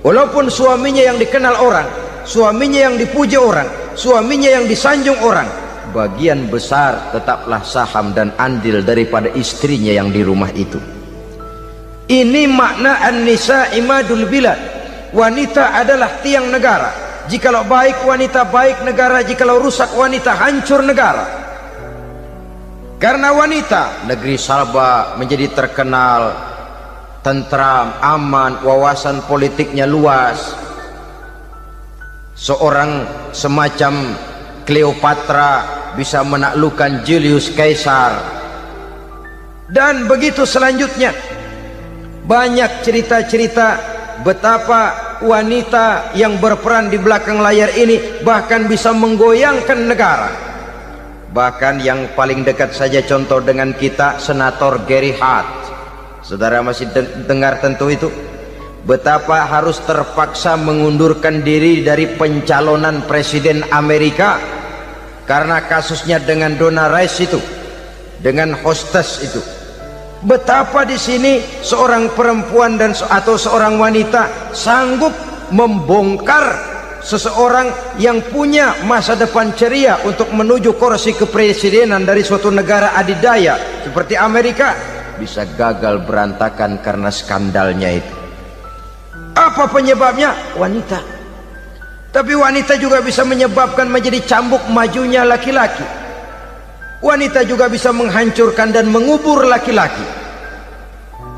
Walaupun suaminya yang dikenal orang, suaminya yang dipuji orang, suaminya yang disanjung orang, bagian besar tetaplah saham dan andil daripada istrinya yang di rumah itu. Ini makna an-nisa imadul bilad. Wanita adalah tiang negara. Jikalau baik wanita, baik negara. Jikalau rusak wanita, hancur negara. Karena wanita, negeri Sabah menjadi terkenal tentram, aman, wawasan politiknya luas. Seorang semacam Cleopatra bisa menaklukkan Julius Caesar. Dan begitu selanjutnya. Banyak cerita-cerita betapa wanita yang berperan di belakang layar ini bahkan bisa menggoyangkan negara. Bahkan yang paling dekat saja contoh dengan kita, Senator Gary Hart. Saudara masih dengar tentu itu, betapa harus terpaksa mengundurkan diri dari pencalonan presiden Amerika karena kasusnya dengan Donna Rice itu, dengan hostess itu. Betapa di sini seorang perempuan atau seorang wanita sanggup membongkar seseorang yang punya masa depan ceria untuk menuju kursi kepresidenan dari suatu negara adidaya seperti Amerika, bisa gagal berantakan karena skandalnya itu. Apa penyebabnya? Wanita. Tapi wanita juga bisa menyebabkan menjadi cambuk majunya laki-laki. Wanita juga bisa menghancurkan dan mengubur laki-laki.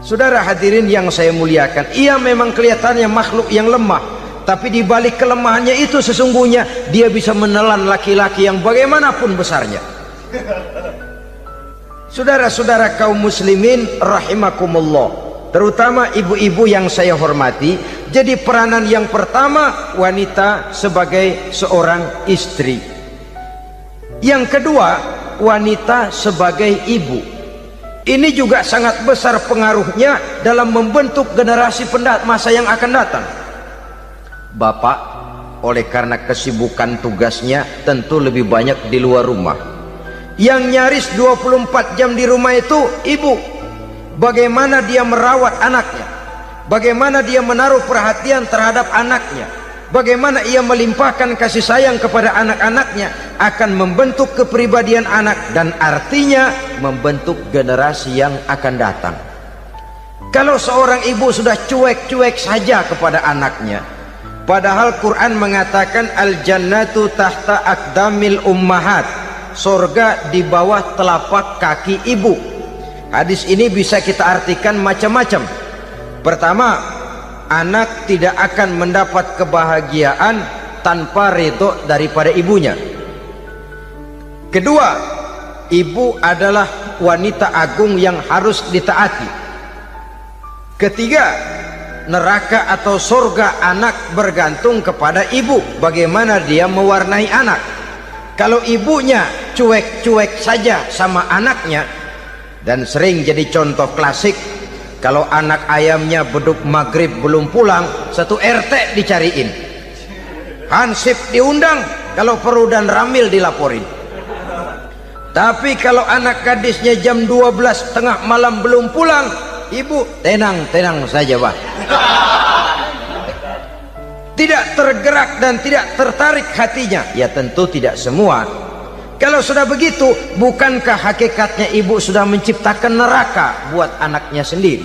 Saudara hadirin yang saya muliakan, ia memang kelihatannya makhluk yang lemah, tapi di balik kelemahannya itu sesungguhnya dia bisa menelan laki-laki yang bagaimanapun besarnya. Saudara-saudara kaum muslimin rahimakumullah, terutama ibu-ibu yang saya hormati, jadi peranan yang pertama wanita sebagai seorang istri. Yang kedua, wanita sebagai ibu. Ini juga sangat besar pengaruhnya dalam membentuk generasi masa yang akan datang. Bapak, oleh karena kesibukan tugasnya tentu lebih banyak di luar rumah. Yang nyaris 24 jam di rumah itu ibu. Bagaimana dia merawat anaknya, bagaimana dia menaruh perhatian terhadap anaknya, bagaimana ia melimpahkan kasih sayang kepada anak-anaknya, akan membentuk kepribadian anak dan artinya membentuk generasi yang akan datang. Kalau seorang ibu sudah cuek-cuek saja kepada anaknya, padahal Quran mengatakan al-jannatu tahta aqdamil ummahat, surga di bawah telapak kaki ibu. Hadis ini bisa kita artikan macam-macam. Pertama, anak tidak akan mendapat kebahagiaan tanpa ridho daripada ibunya. Kedua, ibu adalah wanita agung yang harus ditaati. Ketiga, neraka atau surga anak bergantung kepada ibu, bagaimana dia mewarnai anak. Kalau ibunya cuek-cuek saja sama anaknya, dan sering jadi contoh klasik, kalau anak ayamnya beduk maghrib belum pulang, satu RT dicariin, hansip diundang, kalau perlu dan ramil dilaporin. Tapi kalau anak gadisnya jam 12 tengah malam belum pulang, ibu tenang saja Pak. Tidak tergerak dan tidak tertarik hatinya. Ya tentu tidak semua. Kalau sudah begitu, bukankah hakikatnya ibu sudah menciptakan neraka buat anaknya sendiri?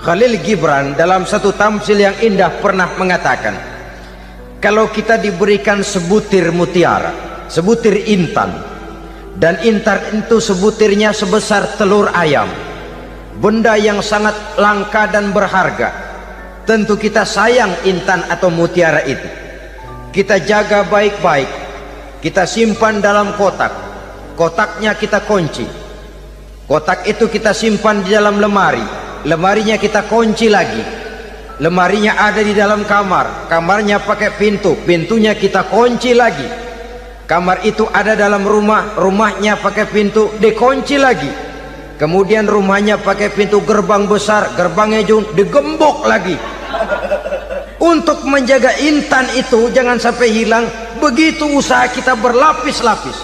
Khalil Gibran dalam satu tamsil yang indah pernah mengatakan, kalau kita diberikan sebutir mutiara, sebutir intan, dan intan itu sebutirnya sebesar telur ayam, benda yang sangat langka dan berharga, tentu kita sayang intan atau mutiara itu. Kita jaga baik-baik, kita simpan dalam kotak, kotaknya kita kunci, kotak itu kita simpan di dalam lemari, lemarinya kita kunci lagi, lemarinya ada di dalam kamar, kamarnya pakai pintu, pintunya kita kunci lagi, kamar itu ada dalam rumah, rumahnya pakai pintu, dikunci lagi, kemudian rumahnya pakai pintu gerbang besar, gerbangnya juga digembok lagi. Untuk menjaga intan itu jangan sampai hilang, begitu usaha kita berlapis-lapis.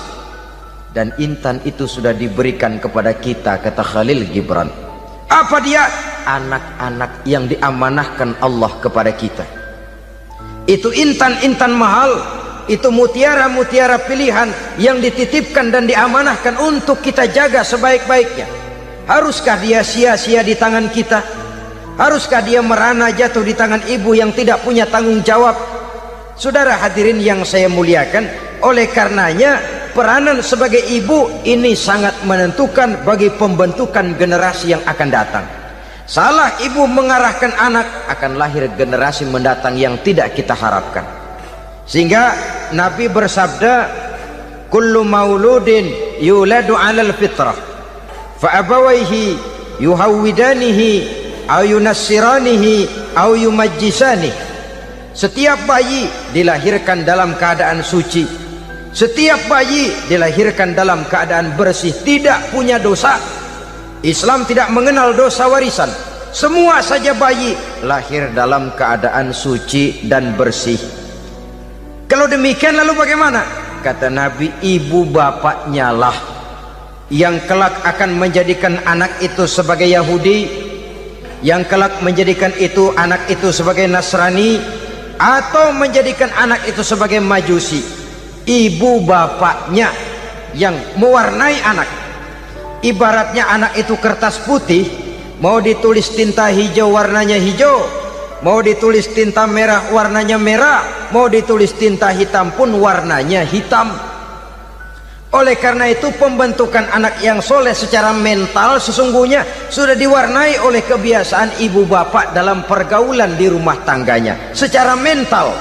Dan intan itu sudah diberikan kepada kita, kata Khalil Gibran. Apa dia? Anak-anak yang diamanahkan Allah kepada kita. Itu intan-intan mahal, itu mutiara-mutiara pilihan yang dititipkan dan diamanahkan untuk kita jaga sebaik-baiknya. Haruskah dia sia-sia di tangan kita? Haruskah dia merana jatuh di tangan ibu yang tidak punya tanggung jawab? Saudara hadirin yang saya muliakan, oleh karenanya peranan sebagai ibu ini sangat menentukan bagi pembentukan generasi yang akan datang. Salah ibu mengarahkan anak, akan lahir generasi mendatang yang tidak kita harapkan. Sehingga Nabi bersabda, kullu mauludin yuladu 'alal fitrah fa abawaihi yuhawwidanihi aw yunassiranihi aw yumajjisanihi. Setiap bayi dilahirkan dalam keadaan suci, setiap bayi dilahirkan dalam keadaan bersih, tidak punya dosa. Islam tidak mengenal dosa warisan. Semua saja bayi lahir dalam keadaan suci dan bersih. Kalau demikian lalu bagaimana? Kata Nabi, ibu bapaknya lah yang kelak akan menjadikan anak itu sebagai Yahudi, yang kelak menjadikan itu anak itu sebagai Nasrani, atau menjadikan anak itu sebagai Majusi. Ibu bapaknya yang mewarnai anak. Ibaratnya anak itu kertas putih, mau ditulis tinta hijau warnanya hijau, mau ditulis tinta merah warnanya merah, mau ditulis tinta hitam pun warnanya hitam. Oleh karena itu pembentukan anak yang soleh secara mental sesungguhnya sudah diwarnai oleh kebiasaan ibu bapak dalam pergaulan di rumah tangganya secara mental.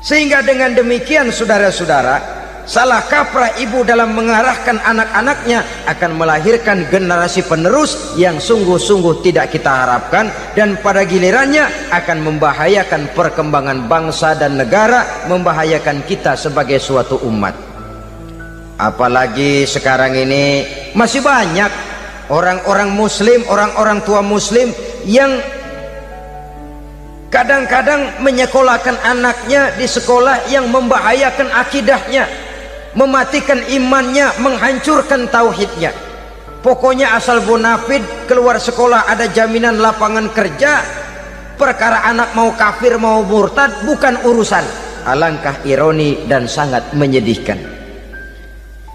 Sehingga dengan demikian saudara-saudara, salah kaprah ibu dalam mengarahkan anak-anaknya akan melahirkan generasi penerus yang sungguh-sungguh tidak kita harapkan, dan pada gilirannya akan membahayakan perkembangan bangsa dan negara, membahayakan kita sebagai suatu umat. Apalagi sekarang ini masih banyak orang-orang muslim, orang-orang tua muslim yang kadang-kadang menyekolahkan anaknya di sekolah yang membahayakan akidahnya, mematikan imannya, menghancurkan tauhidnya. Pokoknya asal bonafid keluar sekolah ada jaminan lapangan kerja, perkara anak mau kafir mau murtad bukan urusan. Alangkah ironi dan sangat menyedihkan.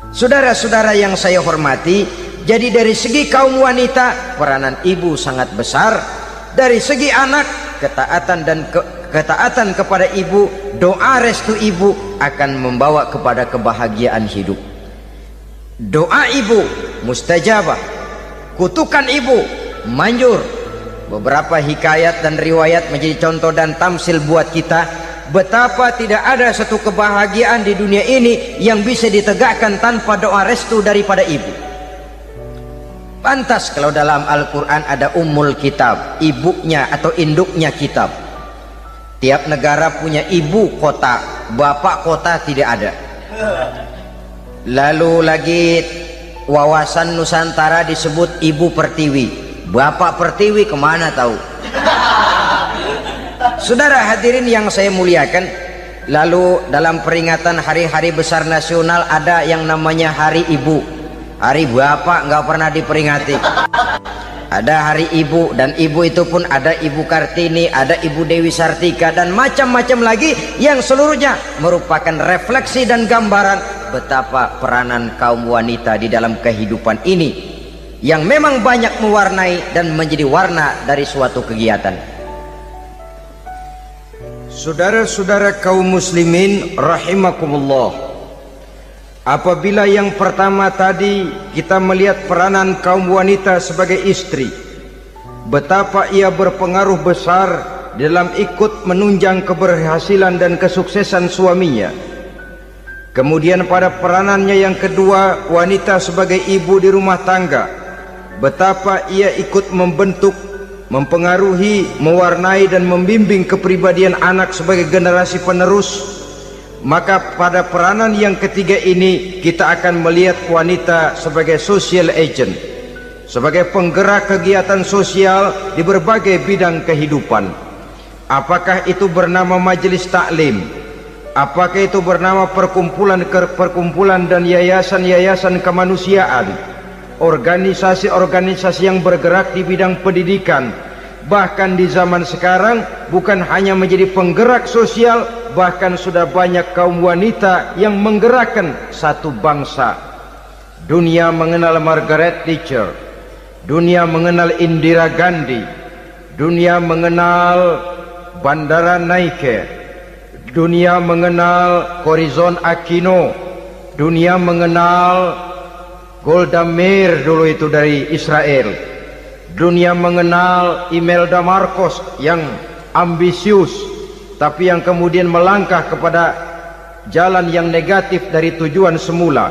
Saudara-saudara yang saya hormati, jadi dari segi kaum wanita peranan ibu sangat besar. Dari segi anak, ketaatan kepada ibu, doa restu ibu akan membawa kepada kebahagiaan hidup. Doa ibu mustajabah, kutukan ibu manjur. Beberapa hikayat dan riwayat menjadi contoh dan tamsil buat kita betapa tidak ada satu kebahagiaan di dunia ini yang bisa ditegakkan tanpa doa restu daripada ibu. Pantas kalau dalam Al-Quran ada ummul kitab, ibunya atau induknya kitab. Tiap negara punya ibu kota, bapak kota tidak ada. Lalu lagi wawasan Nusantara disebut ibu pertiwi, bapak pertiwi kemana tahu. Saudara hadirin yang saya muliakan, lalu dalam peringatan hari-hari besar nasional ada yang namanya Hari Ibu. Hari bapak nggak pernah diperingati. Ada Hari Ibu, dan ibu itu pun ada Ibu Kartini, ada Ibu Dewi Sartika, dan macam-macam lagi yang seluruhnya merupakan refleksi dan gambaran betapa peranan kaum wanita di dalam kehidupan ini yang memang banyak mewarnai dan menjadi warna dari suatu kegiatan. Saudara-saudara kaum muslimin rahimakumullah, apabila yang pertama tadi kita melihat peranan kaum wanita sebagai istri, betapa ia berpengaruh besar dalam ikut menunjang keberhasilan dan kesuksesan suaminya. Kemudian pada peranannya yang kedua, wanita sebagai ibu di rumah tangga, betapa ia ikut membentuk, mempengaruhi, mewarnai dan membimbing kepribadian anak sebagai generasi penerus. Maka pada peranan yang ketiga ini kita akan melihat wanita sebagai social agent, sebagai penggerak kegiatan sosial di berbagai bidang kehidupan. Apakah itu bernama majelis taklim, apakah itu bernama perkumpulan dan yayasan-yayasan kemanusiaan, organisasi-organisasi yang bergerak di bidang pendidikan, bahkan di zaman sekarang bukan hanya menjadi penggerak sosial, bahkan sudah banyak kaum wanita yang menggerakkan satu bangsa. Dunia mengenal Margaret Thatcher, dunia mengenal Indira Gandhi, dunia mengenal Bandara Naike, dunia mengenal Corazon Aquino, dunia mengenal Golda Meir dulu itu dari Israel, dunia mengenal Imelda Marcos yang ambisius tapi yang kemudian melangkah kepada jalan yang negatif dari tujuan semula.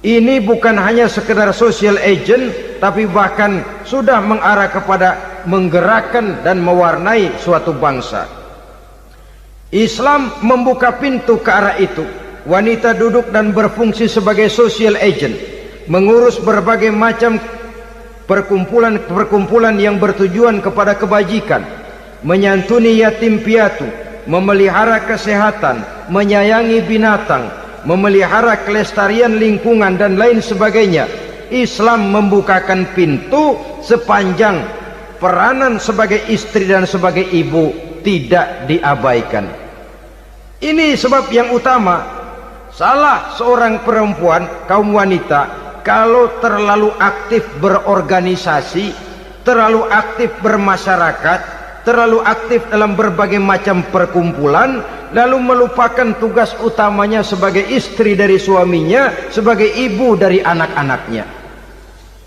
Ini bukan hanya sekedar social agent, tapi bahkan sudah mengarah kepada menggerakkan dan mewarnai suatu bangsa. Islam membuka pintu ke arah itu. Wanita duduk dan berfungsi sebagai social agent, mengurus berbagai macam perkumpulan yang bertujuan kepada kebajikan, menyantuni yatim piatu, memelihara kesehatan, menyayangi binatang, memelihara kelestarian lingkungan dan lain sebagainya. Islam membukakan pintu sepanjang peranan sebagai istri dan sebagai ibu tidak diabaikan. Ini sebab yang utama. Salah seorang perempuan, kaum wanita, kalau terlalu aktif berorganisasi, terlalu aktif bermasyarakat, terlalu aktif dalam berbagai macam perkumpulan, lalu melupakan tugas utamanya sebagai istri dari suaminya, sebagai ibu dari anak-anaknya.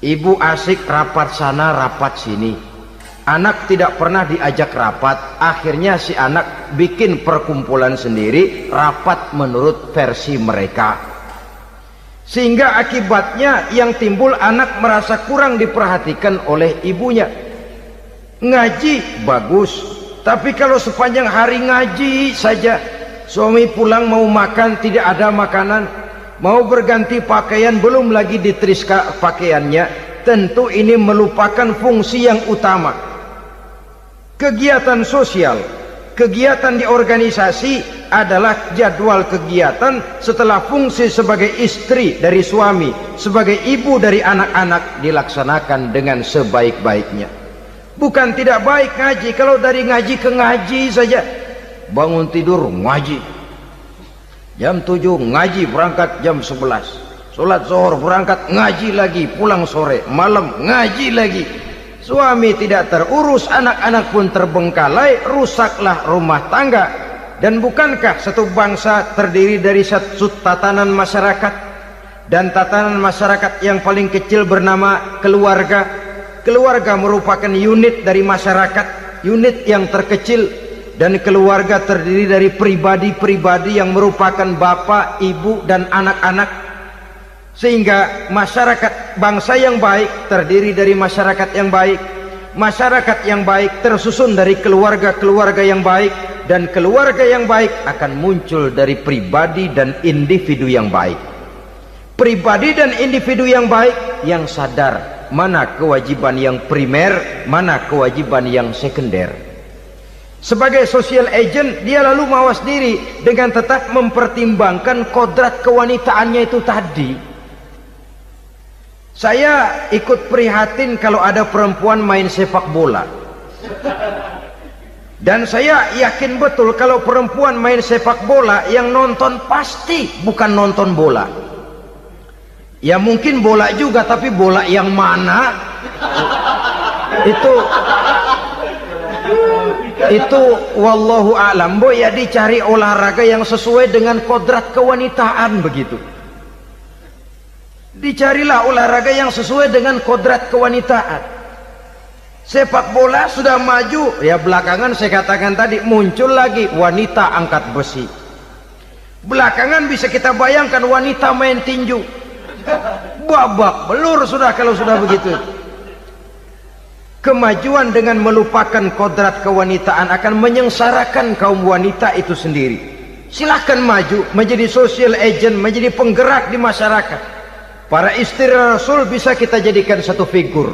Ibu asik rapat sana rapat sini, anak tidak pernah diajak rapat, akhirnya si anak bikin perkumpulan sendiri, rapat menurut versi mereka, sehingga akibatnya yang timbul anak merasa kurang diperhatikan oleh ibunya. Ngaji bagus, tapi kalau sepanjang hari ngaji saja, suami pulang mau makan tidak ada makanan, mau berganti pakaian belum lagi diteriska pakaiannya, tentu ini melupakan fungsi yang utama. Kegiatan sosial, kegiatan di organisasi adalah jadwal kegiatan setelah fungsi sebagai istri dari suami, sebagai ibu dari anak-anak dilaksanakan dengan sebaik-baiknya. Bukan tidak baik ngaji, kalau dari ngaji ke ngaji saja, bangun tidur ngaji, jam 7 ngaji, berangkat jam 11, sholat zuhur berangkat ngaji lagi, pulang sore, malam ngaji lagi. Suami tidak terurus, anak-anak pun terbengkalai, rusaklah rumah tangga. Dan bukankah satu bangsa terdiri dari satu tatanan masyarakat, dan tatanan masyarakat yang paling kecil bernama keluarga. Keluarga merupakan unit dari masyarakat, unit yang terkecil, dan keluarga terdiri dari pribadi-pribadi yang merupakan bapak, ibu, dan anak-anak. Sehingga masyarakat bangsa yang baik terdiri dari masyarakat yang baik, masyarakat yang baik tersusun dari keluarga-keluarga yang baik, dan keluarga yang baik akan muncul dari pribadi dan individu yang baik. Pribadi dan individu yang baik yang sadar mana kewajiban yang primer, mana kewajiban yang sekunder. Sebagai social agent, dia lalu mawas diri dengan tetap mempertimbangkan kodrat kewanitaannya itu tadi. Saya ikut prihatin kalau ada perempuan main sepak bola, dan saya yakin betul kalau perempuan main sepak bola yang nonton pasti bukan nonton bola. Ya mungkin bola juga, tapi bola yang mana itu wallahu a'lam. Ya dicari olahraga yang sesuai dengan kodrat kewanitaan begitu. Dicarilah olahraga yang sesuai dengan kodrat kewanitaan. Sepak bola sudah maju, ya belakangan saya katakan tadi muncul lagi wanita angkat besi. Belakangan bisa kita bayangkan wanita main tinju. Babak belur sudah kalau sudah begitu. Kemajuan dengan melupakan kodrat kewanitaan akan menyengsarakan kaum wanita itu sendiri. Silahkan maju menjadi social agent, menjadi penggerak di masyarakat. Para istri Rasul bisa kita jadikan satu figur.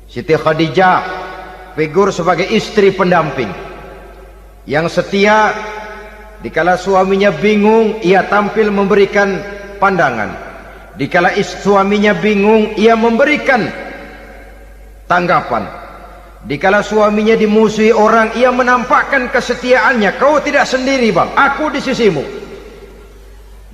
Siti Khadijah, figur sebagai istri pendamping yang setia. Dikala suaminya bingung, ia tampil memberikan pandangan. Dikala suaminya bingung, ia memberikan tanggapan. Dikala suaminya dimusuhi orang, ia menampakkan kesetiaannya. Kau tidak sendiri bang, aku di sisimu.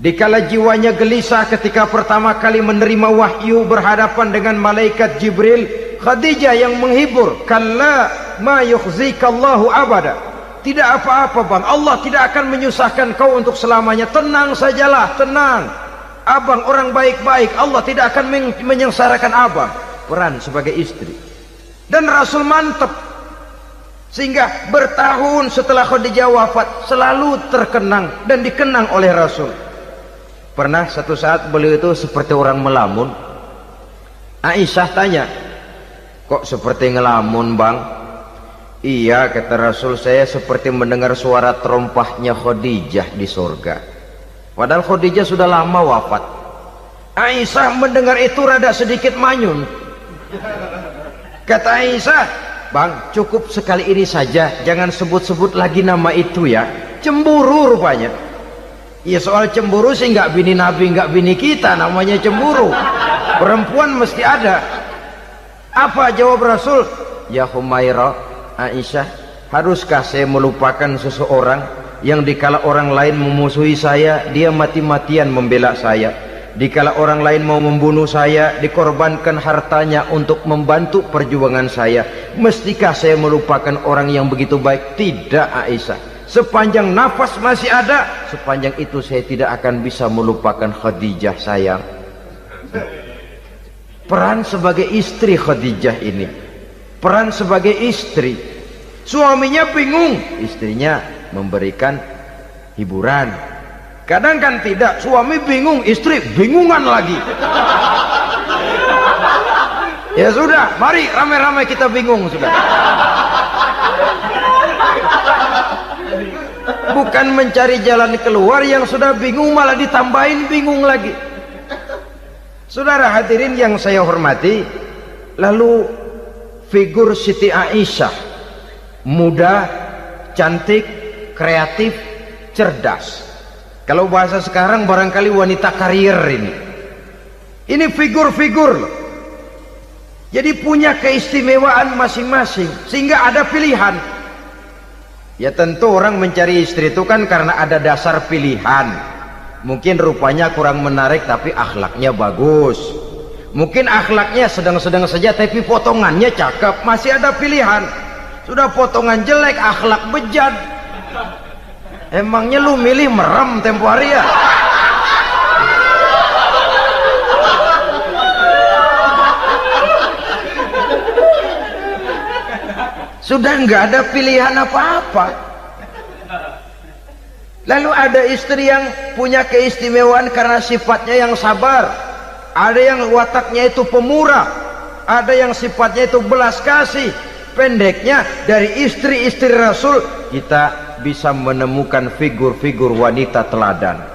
Dikala jiwanya gelisah ketika pertama kali menerima wahyu berhadapan dengan malaikat Jibril, Khadijah yang menghibur. Kalla ma yukhzikallahu abada. Tidak apa-apa bang, Allah tidak akan menyusahkan kau untuk selamanya. Tenang sajalah, tenang. Abang orang baik-baik, Allah tidak akan menyengsarakan abang. Peran sebagai istri. Dan Rasul mantap, sehingga bertahun setelah Khadijah wafat selalu terkenang dan dikenang oleh Rasul. Pernah satu saat beliau itu seperti orang melamun. Aisyah tanya, kok seperti ngelamun bang? Iya kata Rasul, saya seperti mendengar suara terompahnya Khadijah di surga. Padahal Khadijah sudah lama wafat. Aisyah mendengar itu rada sedikit manyun. Kata Aisyah, bang cukup sekali ini saja, jangan sebut-sebut lagi nama itu ya. Cemburu rupanya. Ya soal cemburu sih nggak bini Nabi, nggak bini kita, namanya cemburu. Perempuan mesti ada. Apa jawab Rasul? Ya Humairah, Aisyah, haruskah saya melupakan seseorang yang dikala orang lain memusuhi saya, dia mati-matian membela saya. Dikala orang lain mau membunuh saya, dikorbankan hartanya untuk membantu perjuangan saya. Mestikah saya melupakan orang yang begitu baik? Tidak, Aisyah. Sepanjang nafas masih ada, sepanjang itu saya tidak akan bisa melupakan Khadijah, sayang. Peran sebagai istri Khadijah ini, peran sebagai istri, suaminya bingung, istrinya memberikan hiburan. Kadang kan tidak, suami bingung, istri bingungan lagi. Ya sudah, mari ramai-ramai kita bingung sudah. Bukan mencari jalan keluar, yang sudah bingung malah ditambahin bingung lagi. Saudara hadirin yang saya hormati, lalu figur Siti Aisyah, muda, cantik, kreatif, cerdas. Kalau bahasa sekarang barangkali wanita karier ini. Ini figur-figur loh. Jadi punya keistimewaan masing-masing, sehingga ada pilihan. Ya tentu orang mencari istri itu kan karena ada dasar pilihan. Mungkin rupanya kurang menarik tapi akhlaknya bagus. Mungkin akhlaknya sedang-sedang saja tapi potongannya cakep, masih ada pilihan. Sudah potongan jelek, akhlak bejat, emangnya lu milih merem tempo hari ya? Sudah nggak ada pilihan apa-apa. Lalu ada istri yang punya keistimewaan karena sifatnya yang sabar, ada yang wataknya itu pemurah, ada yang sifatnya itu belas kasih. Pendeknya, dari istri-istri Rasul kita bisa menemukan figur-figur wanita teladan.